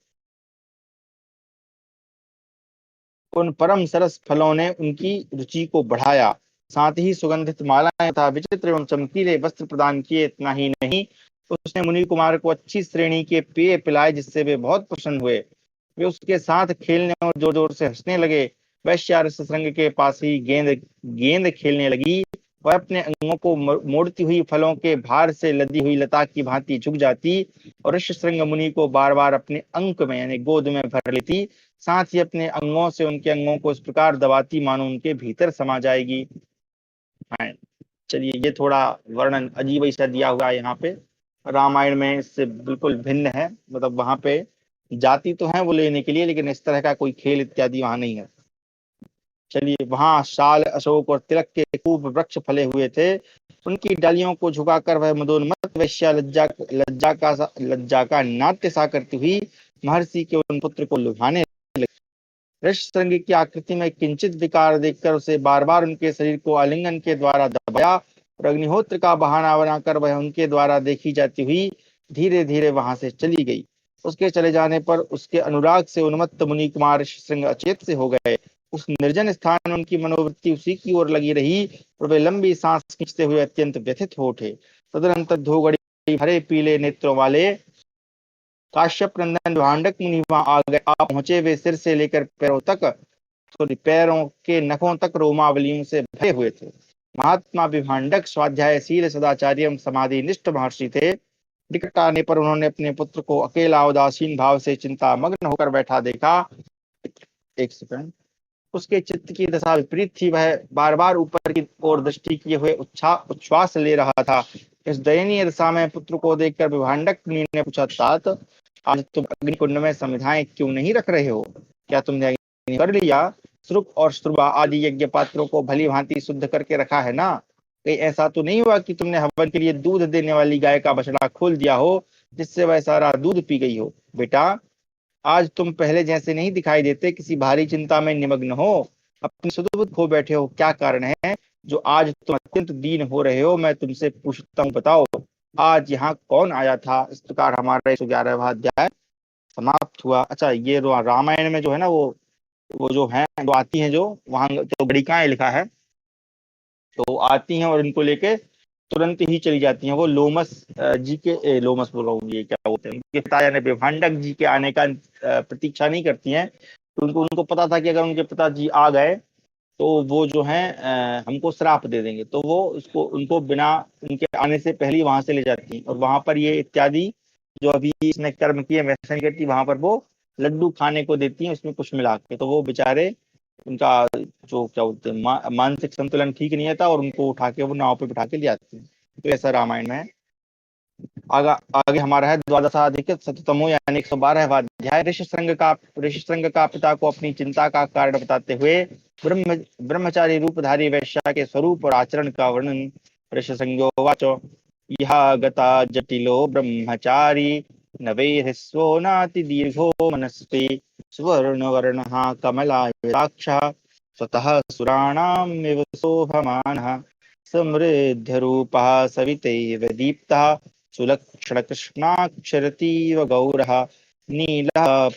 उन परम सरस फलों ने उनकी रुचि को बढ़ाया। साथ ही सुगंधित मालाएं तथा विचित्र एवं चमकीले वस्त्र प्रदान किए। इतना ही नहीं, उसने मुनि कुमार को अच्छी श्रेणी के पेय पिलाए, जिससे वे बहुत प्रसन्न हुए। वे उसके साथ खेलने और जोर जोर से हंसने लगे। वैश्या ऋष्यशृंग के पास ही गेंद गेंद खेलने लगी। वह अपने अंगों को मोड़ती हुई फलों के भार से लदी हुई लता की भांति झुक जाती और ऋष्यशृंग मुनि को बार बार अपने अंक में यानी गोद में भर लेती, साथ ही अपने अंगों से उनके अंगों को इस प्रकार दबाती मानो उनके भीतर समा जाएगी। हाँ, चलिए ये थोड़ा वर्णन अजीब ऐसा दिया हुआ है यहाँ पे। रामायण में इससे बिल्कुल भिन्न है, मतलब वहां पे जाति तो है वो लेने के लिए, लेकिन इस तरह का कोई खेल इत्यादि वहां नहीं है। चलिए, वहां शाल अशोक और तिलक के खूब वृक्ष फले हुए थे। उनकी डालियों को झुकाकर वह मदोन्मत्त वेश्या लज्जा का नाट्य सा करती हुई महर्षि के उन पुत्र को लुभाने लगी। ऋषशृंग की आकृति में किंचित विकार देखकर उसे बार बार उनके शरीर को आलिंगन के द्वारा दबाया और अग्निहोत्र का बहाना बनाकर वह उनके द्वारा देखी जाती हुई धीरे धीरे वहां से चली गई। उसके चले जाने पर उसके अनुराग से उन्मत्त मुनि कुमार ऋषशृंग अचेत से हो गए। उस निर्जन स्थान में उनकी मनोवृत्ति उसी की ओर लगी रही और वे लंबी सांस खींचते हुए अत्यंत व्यथित हो उठे। तदनंतर धोगड़ी हरे पीले नेत्रों वाले काश्यप नंदन भांडक मुनि वहां आ गए। आप पहुंचे, वे सिर से लेकर पैरों के नखों तक रोमावलियों से भरे हुए थे। महात्मा विभांडक स्वाध्यायशील सदाचार्य समाधि निष्ठ महर्षि थे। निकट आने पर उन्होंने अपने पुत्र को अकेला उदासीन भाव से चिंता मग्न होकर बैठा देखा। एक सेकंड। उसके चित्त की दशा विपरीत थी। वह बार बार ऊपर की ओर दृष्टि किए हुए उच्छ्वास ले रहा था। इस दयनीय दशा में पुत्र को देखकर विभांडक मुनि ने पूछा, तात आज तुम अग्निकुंड में समिधाएं क्यों नहीं रख रहे हो? क्या तुमने अग्नि कर लिया? श्रुप और श्रुबा आदि यज्ञ पात्रों को भली भांति शुद्ध करके रखा है ना? कहीं ऐसा तो नहीं हुआ कि तुमने हवन के लिए दूध देने वाली गाय का बछड़ा खोल दिया हो, जिससे वह सारा दूध पी गई हो? बेटा, आज तुम पहले जैसे नहीं दिखाई देते, किसी भारी चिंता में निमग्न हो, अपनी सुध खो बैठे हो। क्या कारण है जो आज तुम अत्यंत दीन हो रहे हो? मैं तुमसे पूछता हूँ, बताओ आज यहाँ कौन आया था? इस प्रकार हमारा 111वां अध्याय समाप्त हुआ। अच्छा, ये रामायण में जो है ना, वो जो है वो आती है, जो वहां जो गणिकाएं लिखा है, तो आती हैं और इनको लेके तुरंत ही चली जाती हैं। वो लोमस जी के लोमस बोल रहा हूँ, ये क्या बोलते हैं, उनके पिता यानी विभांडक जी के आने का प्रतीक्षा नहीं करती हैं। तो उनको पता था कि अगर उनके पिताजी आ गए तो वो जो है हमको श्राप दे देंगे, तो वो उनको बिना उनके आने से पहले ही वहां से ले जाती हैं। और वहां पर ये इत्यादि जो अभी इसने कर्म किए वैसा नहीं करती, वहां पर वो लड्डू खाने को देती हैं उसमें कुछ मिला के। तो वो बेचारे, उनका जो क्या बोलते हैं मानसिक संतुलन ठीक नहीं था और उनको उठा के वो नाव पे बिठा के ले आते हैं। तो ऐसा रामायण में है। आगे हमारा है द्वादशाधिक शततमो यानी 112वां अध्याय। ऋषिशृंग का पिता को अपनी चिंता का कारण बताते हुए ब्रह्मचारी रूपधारी वैश्या के स्वरूप और आचरण का वर्णन। ऋषिशृंगोवाच, यह गता जटिलो ब्रह्मचारी न वेधस्वो नाति दीर्घो मनस्वी सुवर्णवर्णः कमलायताक्षः स्वतः सुराणामिव शोभमानः समृद्धरूपः सवितैव दीप्तः सुलक्षणकृष्णाक्षरतीव गौरः नीलः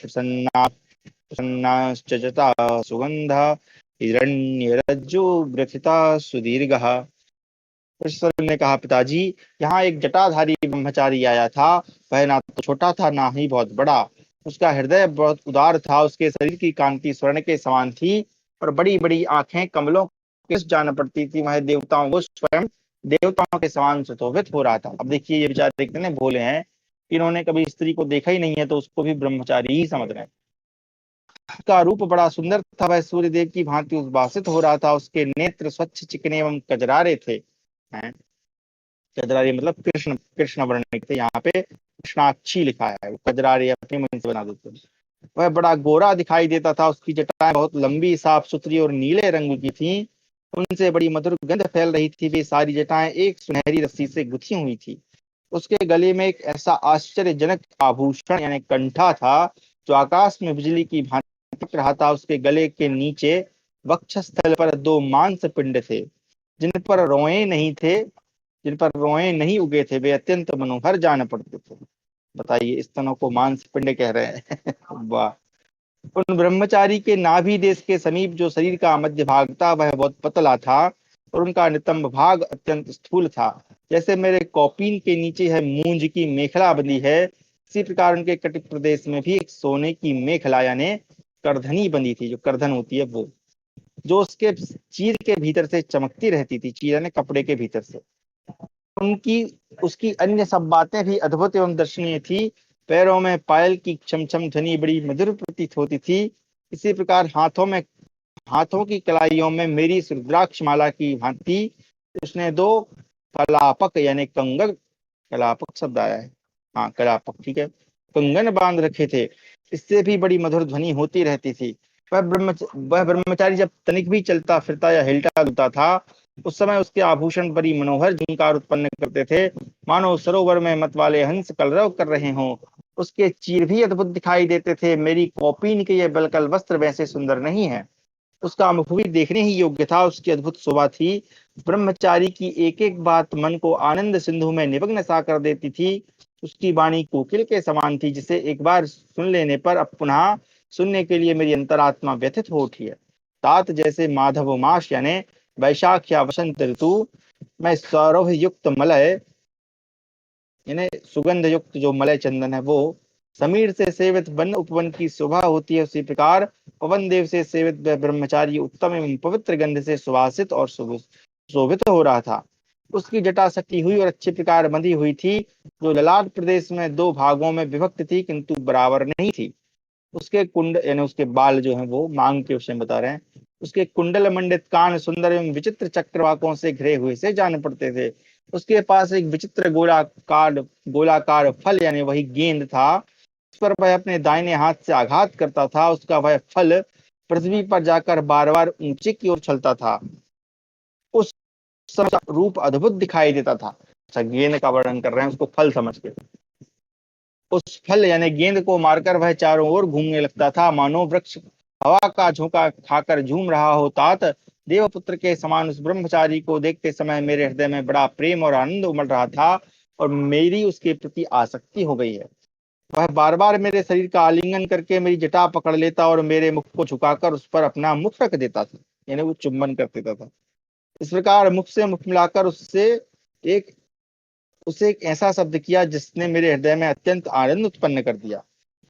प्रसन्नाश्च जटा सुगन्धः हिरण्यरज्जुग्रथिता सुदीर्घः। ईश्वर ने कहा, पिताजी, यहाँ एक जटाधारी ब्रह्मचारी आया था। वह ना तो छोटा था ना ही बहुत बड़ा। उसका हृदय बहुत उदार था। उसके शरीर की कांति स्वर्ण के समान थी और बड़ी बड़ी आंखें कमलों के जान पड़ती थी। वह देवताओं को स्वयं देवताओं के समान सुशोभित हो रहा था। अब देखिए, ये बेचारे कितने भोले हैं, इन्होंने कभी स्त्री को देखा ही नहीं है तो उसको भी ब्रह्मचारी ही समझ रहे हैं। उसका रूप बड़ा सुंदर था। वह सूर्यदेव की भांति उद्भासित हो रहा था। उसके नेत्र स्वच्छ चिकने एवं कजरारे थे। कजरारे मतलब कृष्ण कृष्ण वर्ण थे। यहाँ पे कृष्णाक्षी लिखा है, वो कजरारे अपने मन से बना देते हैं। वह बड़ा गोरा दिखाई देता था। उसकी जटाएं बहुत लंबी, साफ सुथरी और नीले रंग की थी। उनसे बड़ी मधुर गंध फैल रही थी। वे सारी जटाएं एक सुनहरी रस्सी से गुथी हुई थी। उसके गले में एक ऐसा आश्चर्यजनक आभूषण यानी कंठा था जो आकाश में बिजली की भांति चमक रहा था। उसके गले के नीचे वक्षस्थल पर दो मांस पिंड थे, जिन पर रोए नहीं थे, जिन पर रोए नहीं उगे थे। वे अत्यंत मनोहर जान पड़ते थे। बताइए, स्तनों को मांस पिंड कह रहे हैं। वाह। उन ब्रह्मचारी के नाभि देश के समीप जो शरीर का मध्य भाग था वह बहुत पतला था और उनका नितंब भाग अत्यंत स्थूल था। जैसे मेरे कौपीन के नीचे है मूंज की मेखला बंधी है, इसी प्रकार उनके कटिक प्रदेश में भी एक सोने की मेखला यानी करधनी बंधी थी। जो करधन होती है वो। जो उसके चीर के भीतर से चमकती रहती थी, चीर यानी कपड़े के भीतर से। उनकी उसकी अन्य सब बातें भी अद्भुत एवं दर्शनीय थी। पैरों में पायल की छमछम ध्वनि बड़ी मधुर प्रतीत होती थी। इसी प्रकार हाथों की कलाइयों में मेरी रुद्राक्ष माला की भांति उसने दो कलापक यानी कंगन, कलापक शब्द आया है, हाँ कलापक ठीक है, कंगन बांध रखे थे। इससे भी बड़ी मधुर ध्वनि होती रहती थी। वह ब्रह्मचारी जब तनिक भी चलता फिरता या हिलता डुलता था, उस समय उसके आभूषण बड़ी मनोहर झंकार उत्पन्न करते थे, मानो सरोवर में मत वाले हंस कलरव कर रहे हों। उसके चीर भी अद्भुत दिखाई देते थे। मेरी कौपीन के ये बलकल वस्त्र वैसे सुंदर नहीं है। उसका मुख भी देखने ही योग्य था, उसकी अद्भुत शोभा थी। ब्रह्मचारी की एक एक बात मन को आनंद सिंधु में निमग्न सा कर देती थी। उसकी वाणी कोकिल के समान थी, जिसे एक बार सुन लेने पर अब पुनः सुनने के लिए मेरी अंतरात्मा व्यथित हो उठी है। तात जैसे माधव मास यानी वैशाख या वसंत ऋतु में सौरभ युक्त मलय यानी सुगंध युक्त जो मलय चंदन है वो समीर से सेवित वन उपवन की शोभा होती है, उसी प्रकार पवन देव से सेवित वह ब्रह्मचारी उत्तम एवं पवित्र गंध से सुवासित और शोभित हो रहा था। उसकी जटा सटी हुई और अच्छी प्रकार बंधी हुई थी, जो ललाट प्रदेश में दो भागों में विभक्त थी किंतु बराबर नहीं थी। उसके कुंड यानी उसके बाल जो हैं वो मांग के विषय में बता रहे हैं। उसके कुंडल मंडित कान सुंदर एवं विचित्र चक्रवाकों से घिरे हुए से जान पड़ते थे। उसके पास एक विचित्र गोलाकार फल यानी वही गेंद था। उस पर वह अपने दाहिने हाथ से आघात करता था। उसका वह फल पृथ्वी पर जाकर बार बार ऊंचे की ओर चलता था। उस समय रूप अद्भुत दिखाई देता था। अच्छा, गेंद का वर्णन कर रहे हैं, उसको फल समझ के। उस फल यानी गेंद को मारकर वह चारों ओर घूमने लगता था, मानो वृक्ष हवा का झोंका खाकर झूम रहा हो। तात देवपुत्र के समान उस ब्रह्मचारी को देखते समय मेरे हृदय में बड़ा प्रेम और आनंद उमड़ रहा था और मेरी उसके प्रति आसक्ति हो गई है। वह बार बार मेरे शरीर का आलिंगन करके मेरी जटा पकड़ लेता और मेरे मुख को झुकाकर उस पर अपना मुख रख देता था, यानी वो चुंबन कर देता था। इस प्रकार मुख से मुख मिलाकर एक उसे एक ऐसा शब्द किया जिसने मेरे हृदय में अत्यंत आनंद उत्पन्न कर दिया।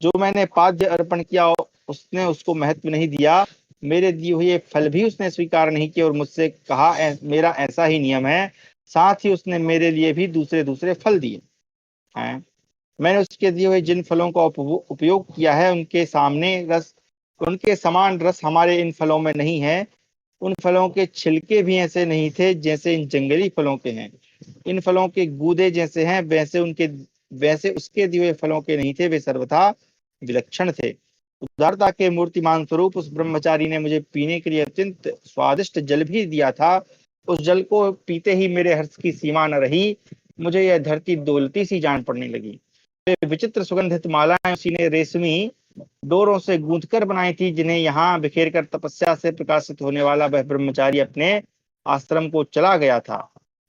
जो मैंने पाद्य अर्पण किया उसने उसको महत्व नहीं दिया। मेरे दिए हुए फल भी उसने स्वीकार नहीं किए और मुझसे कहा मेरा ऐसा ही नियम है। साथ ही उसने मेरे लिए भी दूसरे दूसरे फल दिए हैं। मैंने उसके दिए हुए जिन फलों का उपयोग किया है उनके समान रस हमारे इन फलों में नहीं है। उन फलों के छिलके भी ऐसे नहीं थे जैसे इन जंगली फलों के हैं। इन फलों के गूदे जैसे हैं वैसे उसके दिए हुए फलों के नहीं थे। वे सर्वथा विलक्षण थे। उदारता के मूर्तिमान स्वरूप उस ब्रह्मचारी ने मुझे पीने के लिए अत्यंत स्वादिष्ट जल भी दिया था। उस जल को पीते ही मेरे हर्ष की सीमा न रही। मुझे यह धरती दौलती सी जान पड़ने लगी। विचित्र सुगंधित मालाएं उसी ने रेशमी डोरों से गूंथ कर बनाई थी, जिन्हें यहाँ बिखेर कर तपस्या से प्रकाशित होने वाला वह ब्रह्मचारी अपने आश्रम को चला गया था।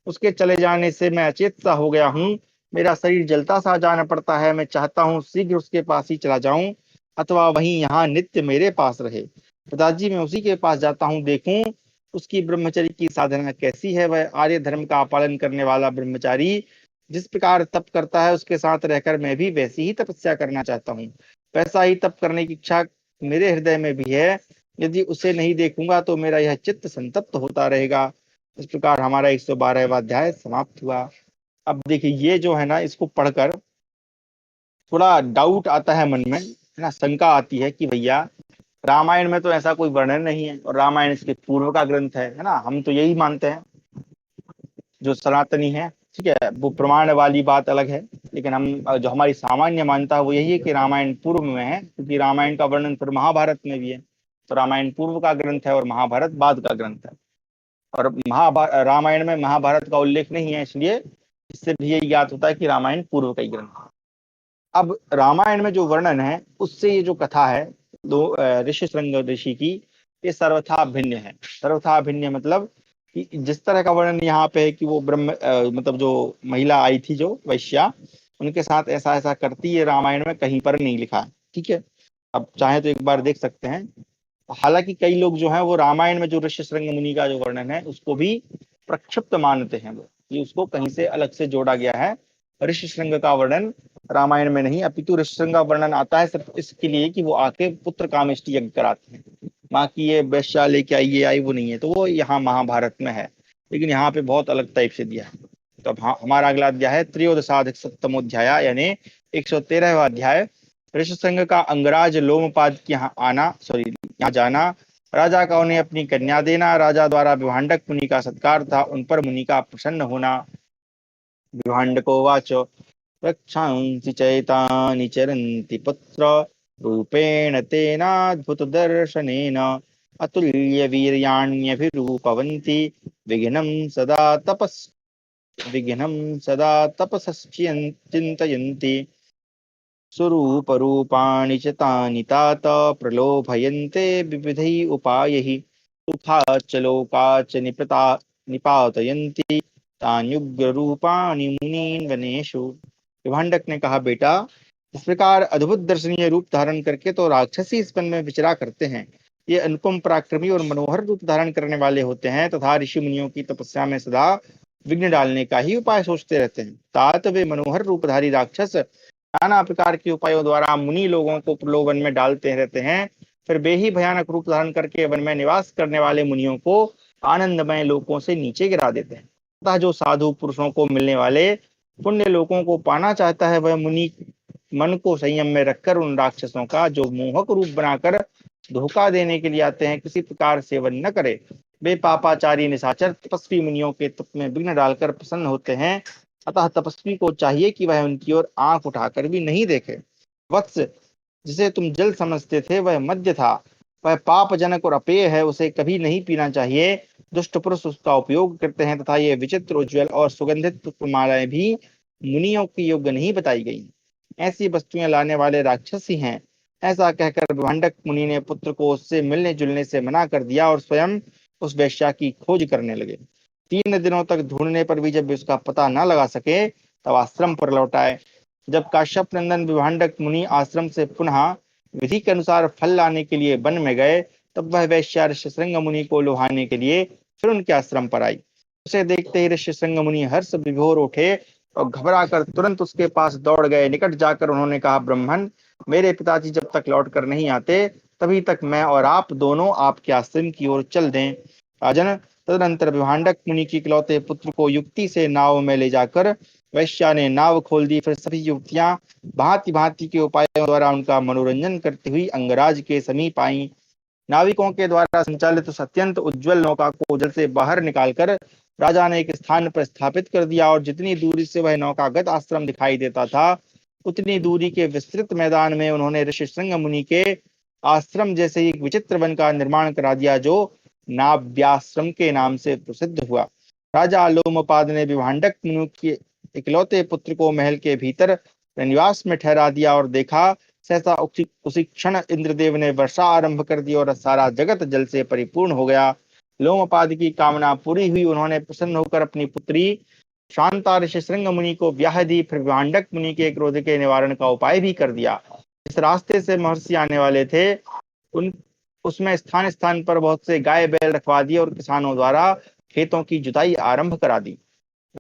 उसके चले जाने से मैं अचेत सा हो गया हूँ। मेरा शरीर जलता सा जान पड़ता है। मैं चाहता हूँ शीघ्र उसके पास ही चला जाऊं, अथवा वहीं यहाँ नित्य मेरे पास रहे। पिताजी, मैं उसी के पास जाता हूँ, देखूं उसकी ब्रह्मचर्य की साधना कैसी है। वह आर्य धर्म का पालन करने वाला ब्रह्मचारी जिस प्रकार तप करता है, उसके साथ रहकर मैं भी वैसी ही तपस्या करना चाहता हूँ। वैसा ही तप करने की इच्छा मेरे हृदय में भी है। यदि उसे नहीं देखूंगा तो मेरा यह चित्त संतप्त होता रहेगा। इस प्रकार हमारा 112वां अध्याय समाप्त हुआ। अब देखिए, ये जो है ना, इसको पढ़कर थोड़ा डाउट आता है मन में, है ना, शंका आती है कि भैया रामायण में तो ऐसा कोई वर्णन नहीं है और रामायण इसके पूर्व का ग्रंथ है ना। हम तो यही मानते हैं जो सनातनी है, ठीक है, वो प्रमाण वाली बात अलग है। लेकिन हम जो हमारी सामान्य मान्यता है वो यही है कि रामायण पूर्व में है, क्योंकि रामायण का वर्णन फिर महाभारत में भी है। तो रामायण पूर्व का ग्रंथ है और महाभारत बाद का ग्रंथ है। और रामायण में महाभारत का उल्लेख नहीं है, इसलिए इससे भी यही ज्ञात होता है कि रामायण पूर्व का ही ग्रंथ है। अब रामायण में जो वर्णन है उससे ये जो कथा है दो ऋषि श्रृंग ऋषि की, ये सर्वथा भिन्न है। सर्वथा भिन्न मतलब कि जिस तरह का वर्णन यहाँ पे है कि वो मतलब जो महिला आई थी जो वैश्या, उनके साथ ऐसा ऐसा करती है, रामायण में कहीं पर नहीं लिखा है। ठीक है, अब चाहे तो एक बार देख सकते हैं। हालांकि कई लोग जो हैं वो रामायण में जो ऋषि श्रृंग मुनि का जो वर्णन है उसको भी प्रक्षिप्त मानते हैं, वो कि उसको कहीं से अलग से जोड़ा गया है। ऋषि श्रृंग का वर्णन रामायण में नहीं, अपितु ऋषि श्रृंग का वर्णन आता है सिर्फ इसके लिए कि वो आके पुत्र कामेष्टि यज्ञ कराते हैं, माँ की ये वैश्या लेके आई, ये आई, वो नहीं है। तो वो यहाँ महाभारत में है, लेकिन यहाँ पे बहुत अलग टाइप से दिया है। तो अब हमारा अगला अध्याय है त्रयोदशाधिक सप्तमोध्याय, यानी 113वां अध्याय। ऋषसंग का अंगराज लोमपाद के यहाँ आना, सॉरी यहाँ जाना, राजा का उन्हें अपनी कन्या देना, राजा द्वारा विभांडक मुनि का सत्कार था, उन पर मुनि का प्रसन्न होना। विभांडकोवाच रक्षांसि चैतानि चरन्ति पुत्र रूपेण तेनाद्भुत दर्शनेन अतुल्य वीर्याण्यभिरूपवन्ति विघ्नं सदा तपस् विघ्नं सदा चिन्तयन्ति स्वरूपरूपाणि च तानि तात प्रलोभयन्ते विविधैः उपायैः सुखाच्च लोकाच्च निपातयन्ति तान्युग्ररूपाणि मुनीन् वनेषु। विभांडक ने कहा, बेटा, इस प्रकार अद्भुत दर्शनीय रूप धारण करके तो राक्षसी इस वन में विचरा करते हैं। ये अनुपम पराक्रमी और मनोहर रूप धारण करने वाले होते हैं तथा ऋषि मुनियों की तपस्या में सदा विघ्न डालने का ही उपाय सोचते रहते हैं। तात वे मनोहर रूपधारी राक्षस नाना प्रकार के उपायों द्वारा मुनि लोगों को प्रलोभन में डालते रहते हैं, फिर वे ही भयानक रूप धारण करके वन में निवास करने वाले मुनियों को आनंदमय लोकों से नीचे गिरा देते हैं। अतः जो साधु पुरुषों को मिलने वाले पुण्य लोकों को पाना चाहता है, वह मुनि मन को संयम में रखकर उन राक्षसों का जो मोहक रूप बनाकर धोखा देने के लिए आते हैं, किसी प्रकार सेवन न करे। वे पापाचारी निशाचर तपस्वी मुनियों के तप में विघ्न डालकर प्रसन्न होते हैं। अतः तपस्वी को चाहिए कि वह उनकी ओर आंख उठाकर भी नहीं देखे। वत्स, जिसे तुम जल समझते थे वह मद्य था, वह पापजनक और अपेय है, उसे कभी नहीं पीना चाहिए। दुष्ट पुरुष उसका उपयोग करते हैं तथा ये विचित्र, उज्ज्वल और सुगंधित पुष्पमालाएं भी मुनियों के योग्य नहीं बताई गई। ऐसी वस्तुएं लाने वाले राक्षस ही हैं। ऐसा कहकर विभांडक मुनि ने पुत्र को उससे मिलने जुलने से मना कर दिया और स्वयं उस वेश्या की खोज करने लगे। 3 दिनों तक ढूंढने पर भी जब उसका पता न लगा सके, तब आश्रम पर लौट आए। जब काश्यप नंदन विभांडक मुनि आश्रम से पुनः विधि के अनुसार फल लाने के लिए वन में गए, तब वह वेश्या ऋष्यशृंग मुनि को लुभाने के लिए फिर उनके आश्रम पर आई। उसे देखते ही ऋष्यशृंग मुनि हर्ष विभोर उठे और घबराकर तुरंत उसके पास दौड़ गए। निकट जाकर उन्होंने कहा, ब्राह्मण, मेरे पिताजी जब तक लौट कर नहीं आते तभी तक मैं और आप दोनों आपके आश्रम की ओर चल दें। राजन, तदनंतर विभांडक मुनि की इकलौते पुत्र को युक्ति से नाव में ले जाकर वैश्या ने नाव खोल दी। फिर सभी युवतियां भांति भांति के उपायों द्वारा उनका मनोरंजन करती हुई अंगराज के समीप आईं। नाविकों के द्वारा संचालित उस अत्यंत उज्ज्वल नौका को जल से बाहर निकालकर राजा ने एक स्थान पर स्थापित कर दिया और जितनी दूरी से वह नौकागत आश्रम दिखाई देता था, उतनी दूरी के विस्तृत मैदान में उन्होंने ऋष्यशृंग मुनि के आश्रम जैसे ही एक विचित्र वन का निर्माण करा दिया, जो नाव्याश्रम के नाम से प्रसिद्ध हुआ। राजा लोमपाद ने विभांडक मुनि के इकलौते पुत्र को महल के भीतर निवास में ठहरा दिया और देखा, सहसा उसी क्षण इंद्रदेव ने वर्षा आरंभ कर दी और सारा जगत जल से परिपूर्ण हो गया। लोमपाद की कामना पूरी हुई। उन्होंने प्रसन्न होकर अपनी पुत्री शांता ऋष्यशृंग मुनि को ब्याह दी। फिर विभांडक मुनि के क्रोध के निवारण का उपाय भी कर दिया। इस रास्ते से महर्षि आने वाले थे, उन उसमें स्थान स्थान पर बहुत से गाय बैल रखवा दिए और किसानों द्वारा खेतों की जुताई आरंभ करा दी।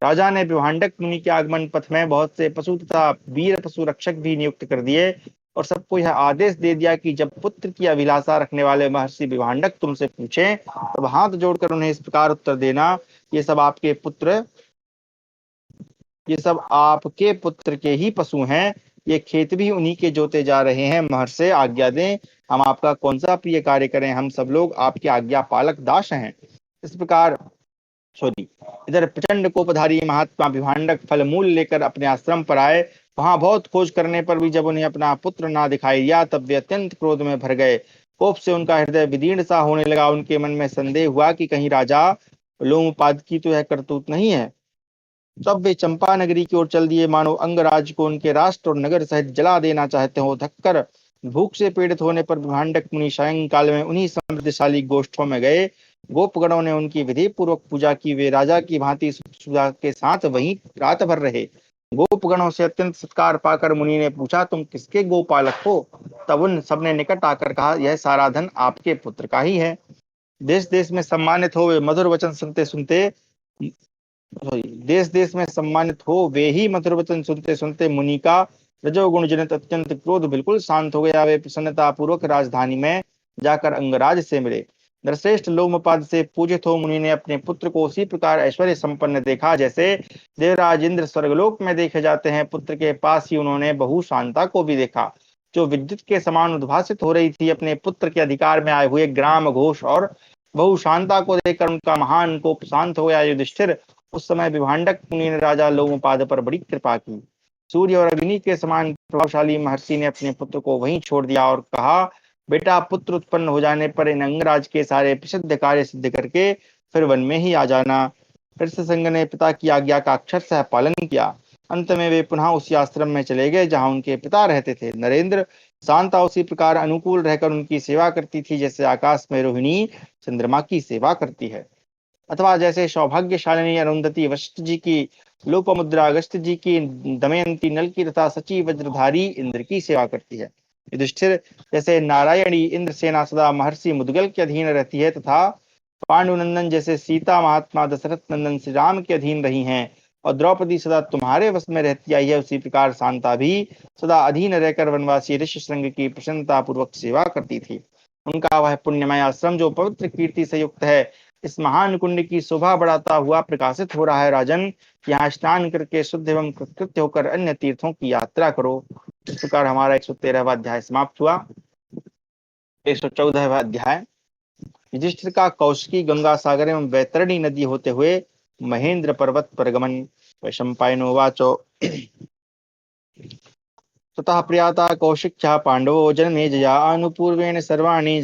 राजा ने विभांडक मुनि के आगमन पथ में बहुत से पशु तथा वीर पशु रक्षक भी नियुक्त कर दिए और सबको यह आदेश दे दिया कि जब पुत्र की अभिलाषा रखने वाले महर्षि विभांडक तुमसे पूछें, तब हाथ जोड़कर उन्हें इस प्रकार उत्तर देना, ये सब आपके पुत्र के ही पशु हैं। ये खेत भी उन्हीं के जोते जा रहे हैं। महर्षि, आज्ञा दें, हम आपका कौन सा प्रिय कार्य करें। हम सब लोग आपके आज्ञा पालक दास हैं। इस प्रकार इधर प्रचंड कोपधारी महात्मा विभांडक फल मूल लेकर अपने आश्रम पर आए। वहां बहुत खोज करने पर भी जब उन्हें अपना पुत्र ना दिखाई दिया, तब वे अत्यंत क्रोध में भर गए। कोप से उनका हृदय विदीर्ण सा होने लगा। उनके मन में संदेह हुआ कि कहीं राजा लोमपाद की तो यह करतूत नहीं है। तब वे चंपा नगरी की ओर चल दिए, मानो अंगराज को उनके राष्ट्र और नगर सहित जला देना चाहते हो। थककर भूख से पीड़ित होने पर विभांडक मुनि सायंकाल में उन्हीं समृद्धशाली गोष्ठों में गए। गोपगणों ने उनकी विधि पूर्वक पूजा की। वे राजा की भांति सुधा के साथ वहीं रात भर रहे। गोपगणों से अत्यंत सत्कार पाकर मुनि ने पूछा, तुम किसके गोपालक हो? तब उन सबने निकट आकर कहा, यह सारा धन आपके पुत्र का ही है। देश देश में सम्मानित हो वे मधुर वचन सुनते सुनते देश देश में सम्मानित हो वे ही मधुर वचन सुनते सुनते मुनि का रजोगुण जनित अत्यंत क्रोध बिल्कुल शांत हो गया। वे प्रसन्नता पूर्वक राजधानी में जाकर अंगराज से मिले। नरश्रेष्ठ लोमपाद से पूजित हो मुनि ने अपने पुत्र को उसी प्रकार ऐश्वर्य संपन्न देखा जैसे देवराज इंद्र स्वर्गलोक में देखे जाते हैं। पुत्र के पास ही उन्होंने बहु शांता को भी देखा, जो विद्युत के समान उद्भासित हो रही थी। अपने पुत्र के अधिकार में आए हुए ग्राम घोष और बहु शांता को देखकर उनका महान कोप शांत हो गया। युधिष्ठिर, उस समय विभांडक मुनि ने राजा लोमपाद पर बड़ी कृपा की। सूर्य और अग्नि के समान प्रभावशाली महर्षि ने अपने पुत्र को वहीं छोड़ दिया और कहा, बेटा, पुत्र उत्पन्न हो जाने पर इन अंगराज के सारे प्रसिद्ध कार्य सिद्ध करके फिर वन में ही आ जाना। संग ने पिता की आज्ञा का अक्षरशः पालन किया। अंत में वे पुनः उसी आश्रम में चले गए जहां उनके पिता रहते थे। नरेंद्र, शांता उसी प्रकार अनुकूल रहकर उनकी सेवा करती थी जैसे आकाश में रोहिणी चंद्रमा की सेवा करती है, अथवा जैसे सौभाग्यशालिनी अरुंधति वशिष्ठ जी की, लोपमुद्रा अगस्त्य जी की, दमयंती नल की तथा सची वज्रधारी इंद्र की सेवा करती है। युधिष्ठिर, जैसे नारायणी इंद्र सेना सदा महर्षि मुद्गल के अधीन रहती है तथा पांडुनंदन जैसे सीता महात्मा दशरथ नंदन श्री राम के अधीन रही हैं और द्रौपदी सदा तुम्हारे वश में रहती आई है, उसी प्रकार शांता भी सदा अधीन रहकर वनवासी ऋषिशृंग की प्रसन्नता पूर्वक सेवा करती थी। उनका वह पुण्यमय आश्रम जो पवित्र कीर्ति से युक्त है, इस महान कुंड की शोभा बढ़ाता हुआ प्रकाशित हो रहा है। राजन, यहाँ स्नान करके शुद्ध एवं कृतकृत्य होकर अन्य तीर्थों की यात्रा करो। इस प्रकार हमारा 113वां अध्याय समाप्त हुआ। 114वां अध्याय, युधिष्ठिर का कौशिकी गंगा सागर एवं वैतरणी नदी होते हुए महेंद्र पर्वत पर गमन। वैशंपायनोवाचो ततः प्रियाता कौशिक्यः पांडवो जन्मेजया अनुपूर्वेण सर्वाणि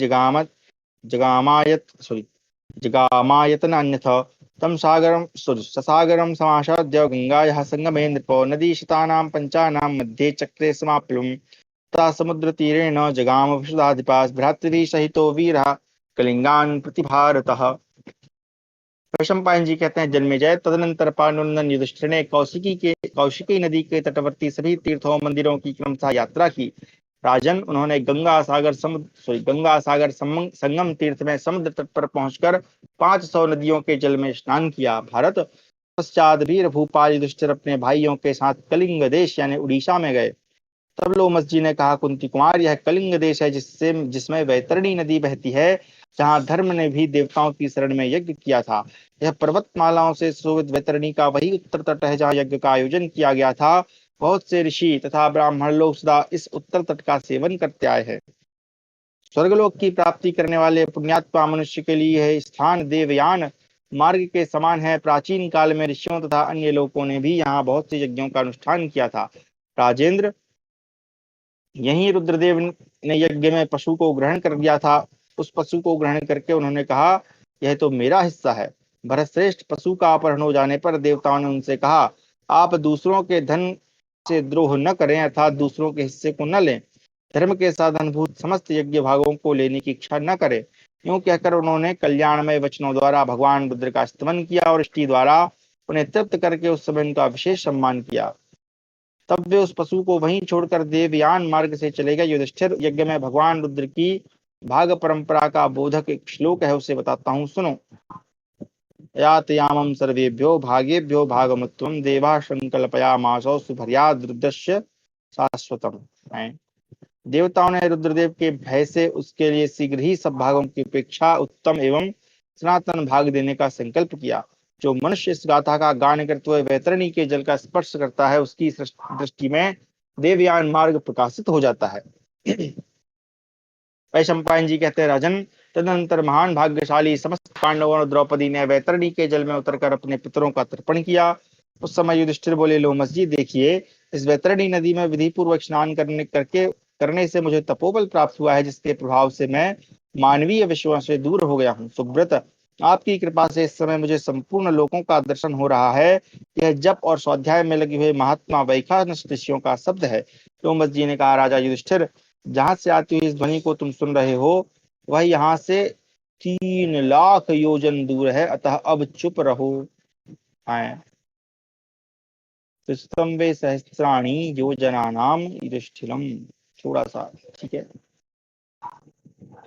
जगामायतनान्यथ तम सागरं ससागरं समासाद्य गंगायाः संगमे नृपो नदीशतानां पंचानां मध्ये चक्रे समाप्लुम् तथा समुद्रतीरेण जगाम विशुदाधिपा भ्रातृभिः सहितो वीरः कलिंगान प्रतिभारतः। वैशंपायन जी कहते हैं, जन्मेजय, तदनंतर पांडुनंदन युधिष्ठिर ने कौशिकी नदी के तटवर्ती सभी तीर्थों मंदिरों की क्रमशः यात्रा की। राजन, उन्होंने गंगा सागर संगम तीर्थ में समुद्र तट पर पहुंचकर 500 नदियों के जल में स्नान किया। भारत, पश्चात वीर भूपाल युधिष्ठिर अपने भाइयों के साथ कलिंग देश यानी उड़ीसा में गए। तब लोमस जी ने कहा, कुंती कुमार, यह कलिंग देश है जिसमें वैतरणी नदी बहती है, जहाँ धर्म ने भी देवताओं की शरण में यज्ञ किया था। यह पर्वतमालाओं से सुशोभित वैतरणी का वही उत्तर तट है जहाँ यज्ञ का आयोजन किया गया था। बहुत से ऋषि तथा ब्राह्मण लोग सदा इस उत्तर तट का सेवन करते आए हैं। स्वर्गलोक की प्राप्ति करने वाले पुण्यात्मा मनुष्य के लिए यह स्थान देवयान मार्ग के समान है। प्राचीन काल में ऋषियों तथा अन्य लोगों ने भी यहाँ बहुत से यज्ञों का अनुष्ठान किया था। राजेंद्र, यहीं रुद्रदेव ने यज्ञ में पशु को ग्रहण कर लिया था। उस पशु को ग्रहण करके उन्होंने कहा, यह तो मेरा हिस्सा है। भरतश्रेष्ठ, पशु का अपहरण हो जाने पर देवताओं ने उनसे कहा, आप दूसरों के धन से द्रोह न करें, अर्थात दूसरों के हिस्से को न लें। धर्म के साधनभूत समस्त यज्ञ भागों को लेने की इच्छा न करें। यूं कहकर उन्होंने कल्याणमय वचनों द्वारा भगवान रुद्र का स्तमन किया और इष्टि द्वारा उन्हें तृप्त करके उस समय उनका विशेष सम्मान किया। तब वे उस पशु को वहीं छोड़कर देवयान मार्ग से चले गए। युधिष्ठिर, यज्ञ में भगवान रुद्र की भाग परंपरा का बोधक एक श्लोक है, उसे बताता हूँ, सुनो। यातयामं सर्वेभ्यो भागेभ्यो भागमत्वं देवा संकल्पयामासो सुभर्याद् रुद्रस्य शाश्वतम। देवताओं ने रुद्रदेव के भय से उसके लिए शीघ्र ही सब भागों की अपेक्षा उत्तम एवं सनातन भाग देने का संकल्प किया। जो मनुष्य इस गाथा का गान करते हुए वैतरणी के जल का स्पर्श करता है, उसकी दृष्टि में देवयान मार्ग प्रकाशित हो जाता है। वैशंपायन जी कहते हैं, राजन, तदनंतर महान भाग्यशाली समस्त पांडवों और द्रौपदी ने वैतरणी के जल में उतरकर अपने पितरों का तर्पण किया। उस समय युधिष्ठिर बोले, लोमस जी, देखिए, इस वैतरणी नदी में विधि पूर्वक स्नान करने से मुझे तपोबल प्राप्त हुआ है, जिसके प्रभाव से मैं मानवीय विषयों से दूर हो गया हूँ। सुब्रत, आपकी कृपा से इस समय मुझे संपूर्ण लोकों का दर्शन हो रहा है। यह जप और स्वाध्याय में लगे हुए महात्मा वैखानस ऋषियों का शब्द है। लोमस जी ने कहा, राजा युधिष्ठिर, जहां से आती हुई इस ध्वनि को तुम सुन रहे हो, वह यहाँ से 3 लाख योजन दूर है, अतः अब चुप रहो। वे सहस्राणी योजनानाम युधिष्ठिरम। थोड़ा सा ठीक है।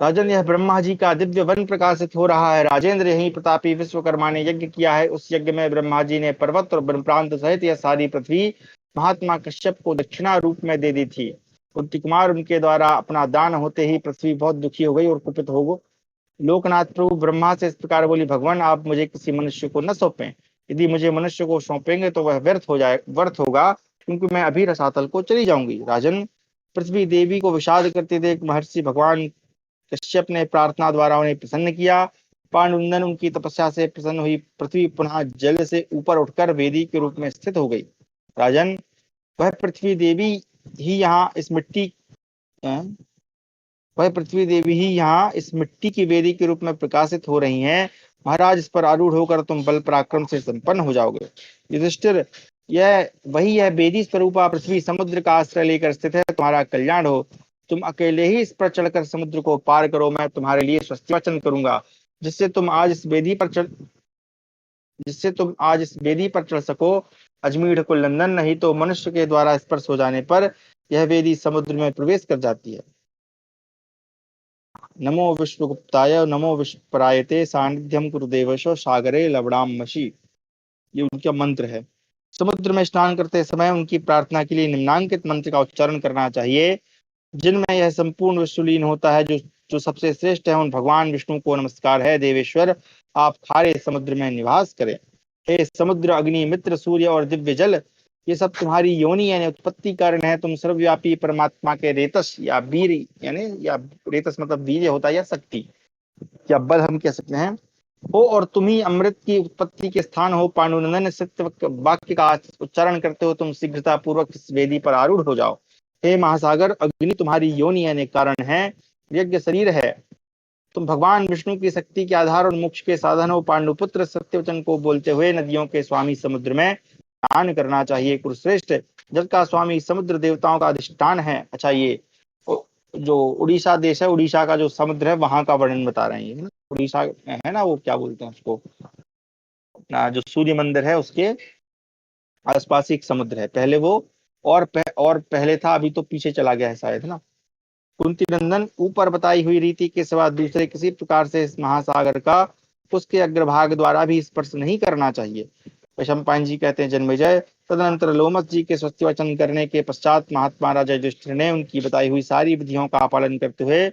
राजन, यह ब्रह्मा जी का दिव्य वन प्रकाशित हो रहा है। राजेंद्र, यही प्रतापी विश्वकर्मा ने यज्ञ किया है। उस यज्ञ में ब्रह्मा जी ने पर्वत और वन प्रांत सहित यह सारी पृथ्वी महात्मा कश्यप को दक्षिणा रूप में दे दी थी। कुंती कुमार उनके द्वारा अपना दान होते ही पृथ्वी बहुत दुखी हो गई और कुपित हो गई। लोकनाथ प्रभु ब्रह्मा से इस प्रकार बोली, भगवान आप मुझे किसी मनुष्य को न सौंपें। यदि मुझे मनुष्य को सौंपेंगे तो वह व्यर्थ होगा, क्योंकि मैं अभी रसातल को चली जाऊंगी। राजन, पृथ्वी देवी को विषाद करते देख महर्षि भगवान कश्यप ने प्रार्थना द्वारा उन्हें प्रसन्न किया। पांडुनंदन उनकी तपस्या से प्रसन्न हुई पृथ्वी पुनः जल से ऊपर उठकर वेदी के रूप में स्थित हो गई। राजन, वह पृथ्वी देवी ही यहाँ इस मिट्टी वह पृथ्वी देवी ही यहाँ इस मिट्टी की वेदी के रूप में प्रकाशित हो रही हैं। महाराज, इस पर आरूढ़ होकर तुम बल पराक्रम से संपन्न हो जाओगे। युधिष्ठिर, यह वेदी स्वरूपा पृथ्वी समुद्र का आश्रय लेकर स्थित है, तुम्हारा कल्याण हो। तुम अकेले ही इस पर चढ़कर समुद्र को पार करो, मैं तुम्हारे लिए स्वस्ति वचन करूंगा, जिससे तुम आज इस वेदी पर चढ़ सको। अजमीढ़ को लंदन, नहीं तो मनुष्य के द्वारा स्पर्श हो जाने पर यह वेदी समुद्र में प्रवेश कर जाती है। नमो विश्वगुप्ताय नमो विश्वपरायते सानिध्यम कुरुदेवशो सागरे लवणामसि। ये उनका मंत्र है। समुद्र में स्नान करते समय उनकी प्रार्थना के लिए निम्नांकित मंत्र का उच्चारण करना चाहिए, जिनमें यह संपूर्ण विश्वलीन होता है। जो जो सबसे श्रेष्ठ है, उन भगवान विष्णु को नमस्कार है। देवेश्वर, आप खारे समुद्र में निवास करें। हे समुद्र, अग्नि, मित्र, सूर्य और दिव्य जल, ये सब तुम्हारी योनि यानी उत्पत्ति कारण है। तुम सर्वव्यापी परमात्मा के रेतस या वीर यानी या रेतस मतलब वीर्य होता है या शक्ति या बल हम कह सकते हैं हो, और तुम ही अमृत की उत्पत्ति के स्थान हो। पांडुनंदन, सत्य वाक्य का उच्चारण करते हो तुम शीघ्रता पूर्वक इस वेदी पर आरूढ़ हो जाओ। हे महासागर, अग्नि तुम्हारी योनि यानी कारण है, यज्ञ शरीर है। तुम भगवान विष्णु की शक्ति के आधार और मोक्ष के साधन हो। पांडुपुत्र, सत्यवचन को बोलते हुए नदियों के स्वामी समुद्र में स्नान करना चाहिए। कुरुश्रेष्ठ, जल का स्वामी समुद्र देवताओं का अधिष्ठान है। अच्छा, ये जो उड़ीसा देश है, उड़ीसा का जो समुद्र है वहां का वर्णन बता रहे हैं। उड़ीसा है ना, वो क्या बोलते हैं उसको, अपना जो सूर्य मंदिर है उसके आसपास एक समुद्र है। पहले वो और पहले था, अभी तो पीछे चला गया है शायद, है ना। कुंती नंदन, ऊपर बताई हुई रीति के सिवा दूसरे किसी प्रकार से इस महासागर का उसके अग्रभाग द्वारा भी स्पर्श नहीं करना चाहिए। वैशंपायन जी कहते हैं, जन्मेजय, तदनंतर लोमस जी के स्वस्ति वचन करने के पश्चात महात्मा राजा युधिष्ठिर ने उनकी बताई हुई सारी विधियों का पालन करते हुए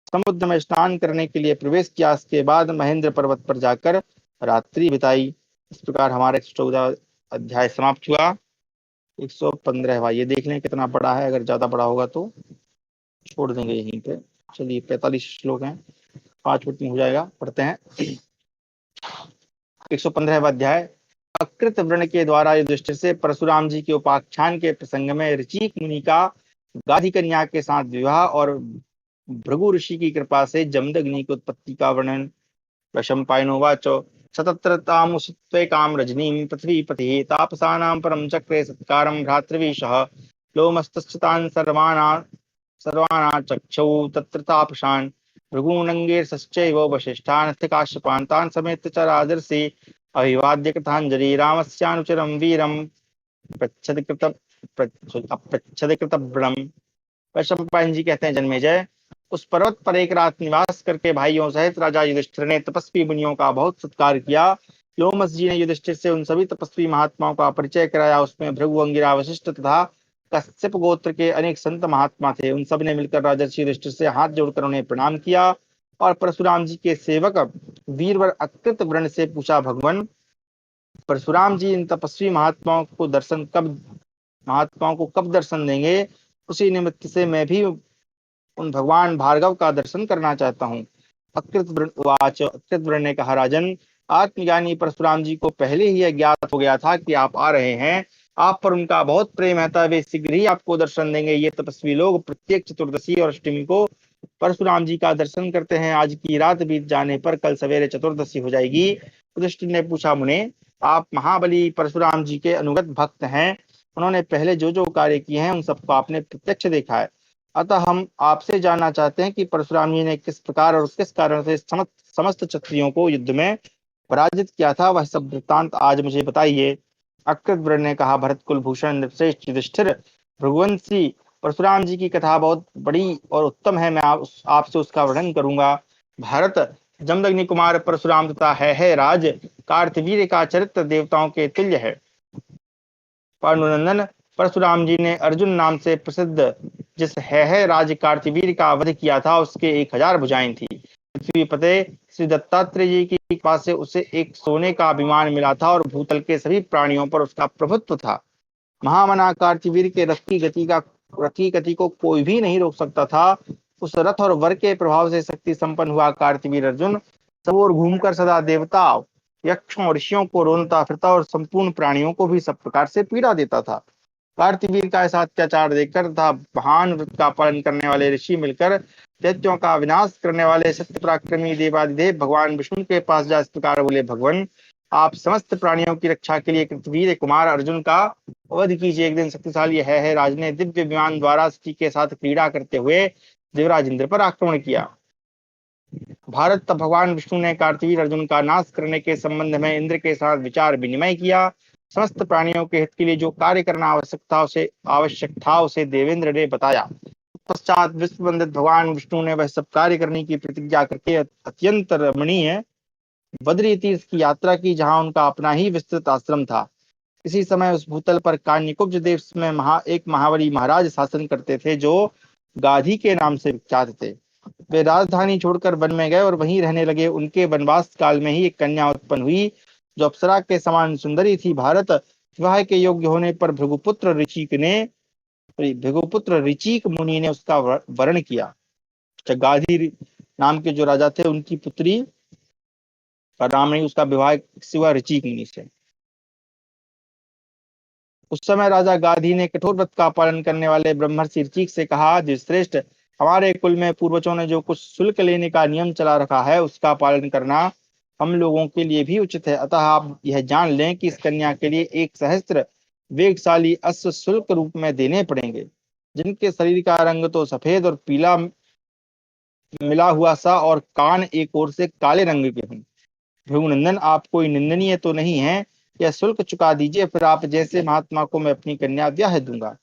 समुद्र में स्नान करने के लिए प्रवेश किया। इसके बाद महेंद्र पर्वत पर जाकर रात्रि बिताई। इस प्रकार हमारा 114 अध्याय समाप्त हुआ। 115 ये देख लें कितना बड़ा है, अगर ज्यादा बड़ा होगा तो छोड़ देंगे यहीं पे। चलिए 45 श्लोक हैं, 5 मिनट में हो जाएगा, पढ़ते हैं। 115वां अध्याय। अकृत वर्ण के द्वारा युधिष्ठिर से परशुराम जी के उपाख्यान के प्रसंग में ऋचिक मुनि का गाधी कन्या के साथ विवाह और भृगु ऋषि की कृपा से जमदग्नि की उत्पत्ति का वर्णन। वैशंपायनोवाच, सतत्रतामुषत्वेकां रजनीं पृथ्वीपतिः तापसानां परं चक्रे सत्कारं भ्रातृवीशः लोमस्तश्च सर्वानाचक्षौ तत्र तापसान् भृगूनङ्गैर्षश्चैव वसिष्ठान् काश्यपान् तान् समेत्य च राजर्षि अभिवाद्य कृताञ्जलि रामस्यानुचरं वीरं अप्रच्छदकृतव्रणम्। वैशंपायन जी कहते हैं, जन्मेजय, उस पर्वत पर एक रात निवास करके भाइयों सहित राजा युधिष्ठिर ने तपस्वी मुनियों का बहुत सत्कार किया। लोमस जी ने युधिष्ठिर से उन सभी तपस्वी महात्माओं का परिचय कराया। उसमें भृगु, अंगिरा, वशिष्ठ तथा कश्यप गोत्र के अनेक संत महात्मा थे। उन सब ने मिलकर राजर्षि युधिष्ठिर से हाथ जोड़कर उन्हें प्रणाम किया और परशुराम जी के सेवक वीरवर अकृत वर्ण से पूछा, भगवान परशुराम जी इन तपस्वी महात्माओं को कब दर्शन देंगे? उसी निमित्त से मैं भी उन भगवान भार्गव का दर्शन करना चाहता हूँ। अकृत वर्ण ने कहा, राजन, आत्मज्ञानी परशुराम जी को पहले ही ज्ञात हो गया था कि आप आ रहे हैं। आप पर उनका बहुत प्रेम है, वे शीघ्र ही आपको दर्शन देंगे। ये तपस्वी लोग प्रत्येक चतुर्दशी और अष्टमी को परशुराम जी का दर्शन करते हैं। आज की रात बीत जाने पर कल सवेरे चतुर्दशी हो जाएगी। युधिष्ठिर ने पूछा, मुने, आप महाबली परशुराम जी के अनुगत भक्त हैं। उन्होंने पहले जो जो कार्य किए हैं उन सबको आपने प्रत्यक्ष देखा है। अतः हम आपसे जानना चाहते हैं कि परशुराम जी ने किस प्रकार और किस कारण से समस्त क्षत्रियों को युद्ध में पराजित किया था, वह सब वृत्तांत आज मुझे बताइए। अकृत वर्ण ने कहा, भरत कुल भूषण श्रेष्ठ युधिष्ठिर, भृगुवंशी परशुराम जी की कथा बहुत बड़ी और उत्तम है। मैं आपसे उसका वर्णन करूंगा। भारत, जमदग्नि कुमार परशुराम तथा है राज कार्तवीर्य का चरित्र देवताओं के तुल्य है। पांडुनंदन, परशुराम जी ने अर्जुन नाम से प्रसिद्ध जिस है राज कार्तवीर का वध किया था उसके 1000 भुजाएं थी। पृथ्वी पते श्री दत्तात्रेय जी की कृपा से उसे एक सोने का अभिमान मिला था और भूतल के सभी प्राणियों पर उसका प्रभुत्व था। महामना कार्तवीर के रथ की गति को कोई भी नहीं रोक सकता था। उस रथ और वर के प्रभाव से शक्ति संपन्न हुआ कार्तवीर अर्जुन सब ओर घूमकर सदा देवताओं, यक्षों और ऋषियों को रोनता फिरता और संपूर्ण प्राणियों को भी सब प्रकार से पीड़ा देता था। कार्तवीर का ऐसा अत्याचार देखकर तथा महान व्रत का पालन करने वाले ऋषि मिलकर दैत्यों का विनाश करने वाले सत्य पराक्रमी देवादिदेव भगवान विष्णु के पास जा इस प्रकार बोले, भगवान आप समस्त प्राणियों की रक्षा के लिए कृतवीर कुमार अर्जुन का वध कीजिए। एक दिन शक्तिशाली है राज ने दिव्य विमान द्वारा सती के साथ क्रीड़ा करते हुए देवराज इंद्र पर आक्रमण किया। भारत तब भगवान विष्णु ने कार्तवीर अर्जुन का नाश करने के संबंध में इंद्र के साथ विचार विनिमय किया। समस्त प्राणियों के हित के लिए जो कार्य करना आवश्यक था उसे देवेंद्र ने बताया। पश्चात विश्व वंदित भगवान विष्णु ने वह सब कार्य करने की प्रतिज्ञा करके अत्यंत रमणीय बद्री तीर्थ की यात्रा की, जहां उनका अपना ही विस्तृत आश्रम था। इसी समय उस भूतल पर कान्यकुब्ज देश में एक महाबली महाराज शासन करते थे जो गाधी के नाम से विख्यात थे। वे राजधानी छोड़कर वन में गए और वहीं रहने लगे। उनके वनवास काल में ही एक कन्या उत्पन्न हुई जो अप्सरा के समान सुंदरी थी। भारत विवाह के योग्य होने पर भृगुपुत्र ऋचिक मुनि ने उसका वरण किया। गाधी नाम के जो राजा थे उनकी पुत्री का नाम नहीं, उसका विवाह हुआ ऋचिक मुनि से। उस समय राजा गाधी ने कठोर व्रत का पालन करने वाले ब्रह्मर्षि ऋचिक से कहा, श्रेष्ठ हमारे कुल में पूर्वजों ने जो कुछ शुल्क लेने का नियम चला रखा है उसका पालन करना हम लोगों के लिए भी उचित है। अतः आप यह जान लें कि इस कन्या के लिए 1 सहस्त्र वेगशाली अश्व शुल्क रूप में देने पड़ेंगे, जिनके शरीर का रंग तो सफेद और पीला मिला हुआ सा और कान एक ओर से काले रंग के हों। भृगुनंदन आप कोई निंदनीय तो नहीं है, यह शुल्क चुका दीजिए, फिर आप जैसे महात्मा को मैं अपनी कन्या ब्याह दूंगा।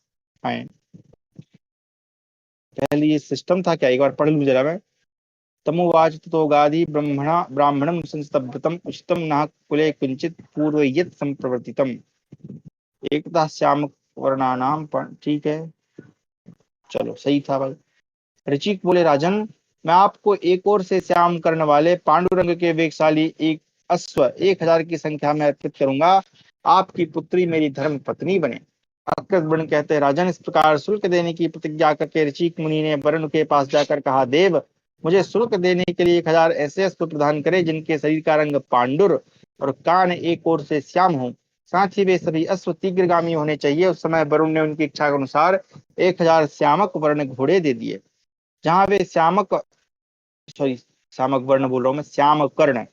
पहले ये सिस्टम था क्या, एक बार पढ़ लूं जरा मैं। तमुवाच तो गादी ब्राह्मणम संस्तभ्यतम उचितम न कुले किंचित पूर्व यत् संप्रवर्तितम एकता श्याम वर्णानाम। ठीक है, चलो सही था भाई। ऋचिक बोले, राजन मैं आपको एक ओर से श्याम कर्ण वाले पांडुरंग के वेगशाली एक अश्व 1000 की संख्या में अर्पित करूंगा। आपकी पुत्री मेरी धर्म पत्नी बने। अकृतवर्ण कहते हैं, राजन इस प्रकार शुल्क देने की प्रतिज्ञा करके ऋचिक मुनि ने वरुण के पास जाकर कहा, देव मुझे शुल्क देने के लिए 1000 ऐसे अश्व प्रदान करे जिनके शरीर का रंग पांडुर और कान एक ओर से श्याम हो, साथ ही वे सभी अश्व तीव्रगामी होने चाहिए। उस समय वरुण ने उनकी इच्छा के अनुसार 1000 श्यामक वर्ण घोड़े दे दिए। जहां वे श्यामक वर्ण बोल रहा हूं मैं, श्याम कर्ण,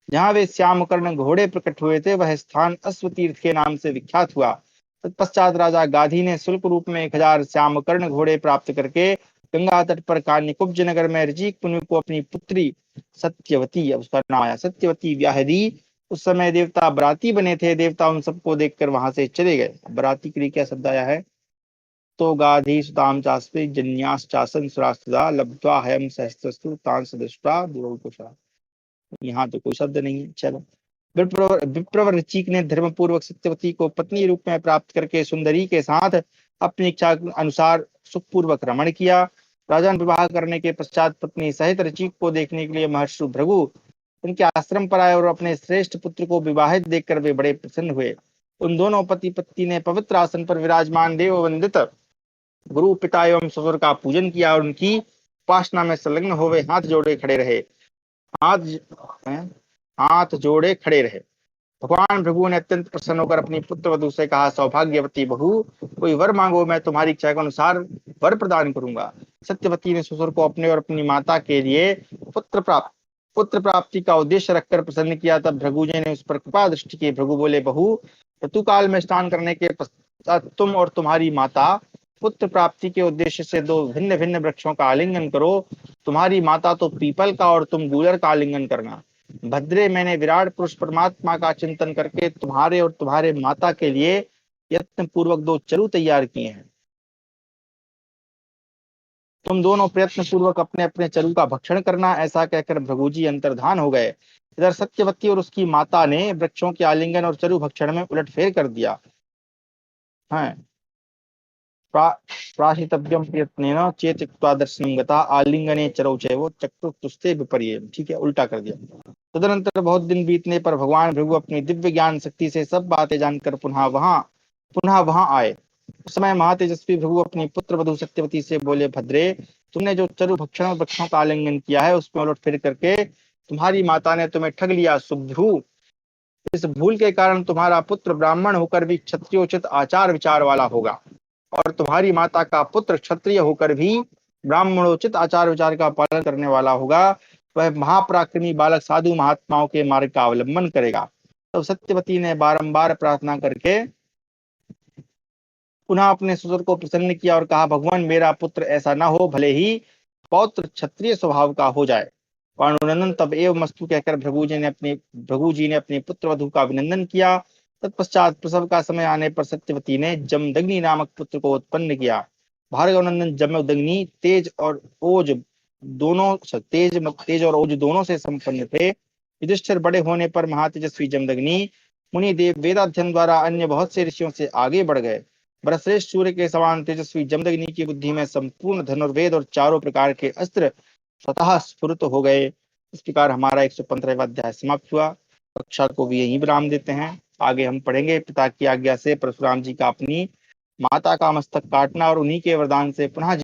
जहां वे श्याम कर्ण घोड़े प्रकट हुए थे वह स्थान अश्व तीर्थ के नाम से विख्यात हुआ। तत्पश्चात राजा गाधी ने शुल्क रूप में 1000 श्याम कर्ण घोड़े प्राप्त करके गंगा तट पर कान्यकुब्ज नगर में ऋचिक मुनि को अपनी पुत्री सत्यवती, अब उसका नाम आया, सत्यवती ब्याह दी। उस समय देवता बराती बने थे। देवता उन सबको देखकर वहां से चले गए। बराती के लिए क्या शब्द आया है, तो गाधी सुताम चास्पे जन्याश्चासन सुरास्तदा लब्ध्वा हयम सहस्त्रस्तु तांस दृष्टा दुर्गुषा। यहाँ तो कोई शब्द नहीं है। चलो, विप्रवर ऋचिक ने धर्म पूर्वक सत्यवती को पत्नी रूप में प्राप्त करके सुंदरी के साथ अपनी इच्छा अनुसार सुखपूर्वक रमण किया। राजन विवाह करने के पश्चात पत्नी सहित ऋचिक को देखने के लिए महर्षि भृगु उनके आश्रम पर आए और अपने श्रेष्ठ पुत्र को विवाहित देखकर वे बड़े प्रसन्न हुए। उन दोनों पति पत्नी ने पवित्र आसन पर विराजमान देव वंदित गुरु पिता एवं ससुर का पूजन किया और उनकी उपासना में संलग्न हुए हाथ जोड़े खड़े रहे। हाथ जोड़े खड़े रहे। भगवान भृगु ने अत्यंत प्रसन्न होकर अपनी पुत्र वधु से कहा, सौभाग्यवती बहू कोई वर मांगो, मैं तुम्हारी इच्छा के अनुसार वर प्रदान करूंगा। सत्यवती ने ससुर को अपने और अपनी माता के लिए पुत्र प्राप्ति का उद्देश्य रखकर प्रसन्न किया। तब भृगु जी ने उस पर कृपा दृष्टि की। भृगु बोले, बहू ऋतुकाल में स्नान करने के पश्चात तुम और तुम्हारी माता पुत्र प्राप्ति के उद्देश्य से 2 भिन्न भिन्न वृक्षों का आलिंगन करो। तुम्हारी माता तो पीपल का और तुम गूलर का आलिंगन करना। भद्रे मैंने विराट पुरुष परमात्मा का चिंतन करके तुम्हारे और तुम्हारे माता के लिए यत्न पूर्वक 2 चरु तैयार किए हैं। तुम दोनों प्रयत्न पूर्वक अपने अपने चरु का भक्षण करना। ऐसा कहकर भृगु जी अंतर्धान हो गए। इधर सत्यवती और उसकी माता ने वृक्षों के आलिंगन और चरु भक्षण में उलटफेर कर दिया। हाँ, प्राशितव्यम प्रयत्नेन चेत्यक्त्वा दर्शनं गता आलिंगने चरौ चैव चक्रुस्तुस्ते विपर्ये। ठीक है, उल्टा कर दिया। तदनंतर बहुत दिन बीतने पर भगवान भृगु अपनी दिव्य ज्ञान शक्ति से सब बातें जानकर पुनः वहां आए। उस समय महातेजस्वी भृगु अपनी पुत्र वधु सत्यवती से बोले, भद्रे, तुमने जो चरु भक्षण और वृक्षों का आलिंगन किया है उसमें उलट फिर करके तुम्हारी माता ने तुम्हें ठग लिया। सुभ्रू, इस भूल के कारण तुम्हारा पुत्र ब्राह्मण होकर भी क्षत्रियोचित आचार विचार वाला होगा, और तुम्हारी माता का पुत्र क्षत्रिय होकर भी ब्राह्मणोचित आचार विचार का पालन करने वाला होगा। वह महापराक्रमी बालक साधु महात्माओं के मार्ग का अवलंबन करेगा। तो सत्यवती ने बारंबार प्रार्थना करके पुनः अपने ससुर को प्रसन्न किया और कहा, भगवान, मेरा पुत्र ऐसा न हो, भले ही पौत्र क्षत्रिय स्वभाव का हो जाए। पांडुनंदन तब एवं मस्तु कहकर भृगु जी ने अपने पुत्र वधु का अभिनंदन किया। तत्पश्चात प्रसव का समय आने पर सत्यवती ने जमदग्नि नामक पुत्र को उत्पन्न किया। भार्गवनंदन जमदग्नि तेज और ओज दोनों से संपन्न थे। युधिष्ठिर बड़े होने पर महातेजस्वी जमदग्नि मुनि देव वेदाध्ययन द्वारा अन्य बहुत से ऋषियों से आगे बढ़ गए। बरश्रेष्ठ सूर्य के समान तेजस्वी जमदग्नि की बुद्धि में संपूर्ण धनुर्वेद और चारों प्रकार के अस्त्र स्वतः स्फुरित हो गए। इस प्रकार हमारा 115वां अध्याय समाप्त हुआ। कक्षा को भी यहीं विराम देते हैं। आगे हम पढ़ेंगे पिता की आज्ञा से परशुराम जी का अपनी माता का मस्तक काटना और उन्हीं के वरदान से पुनः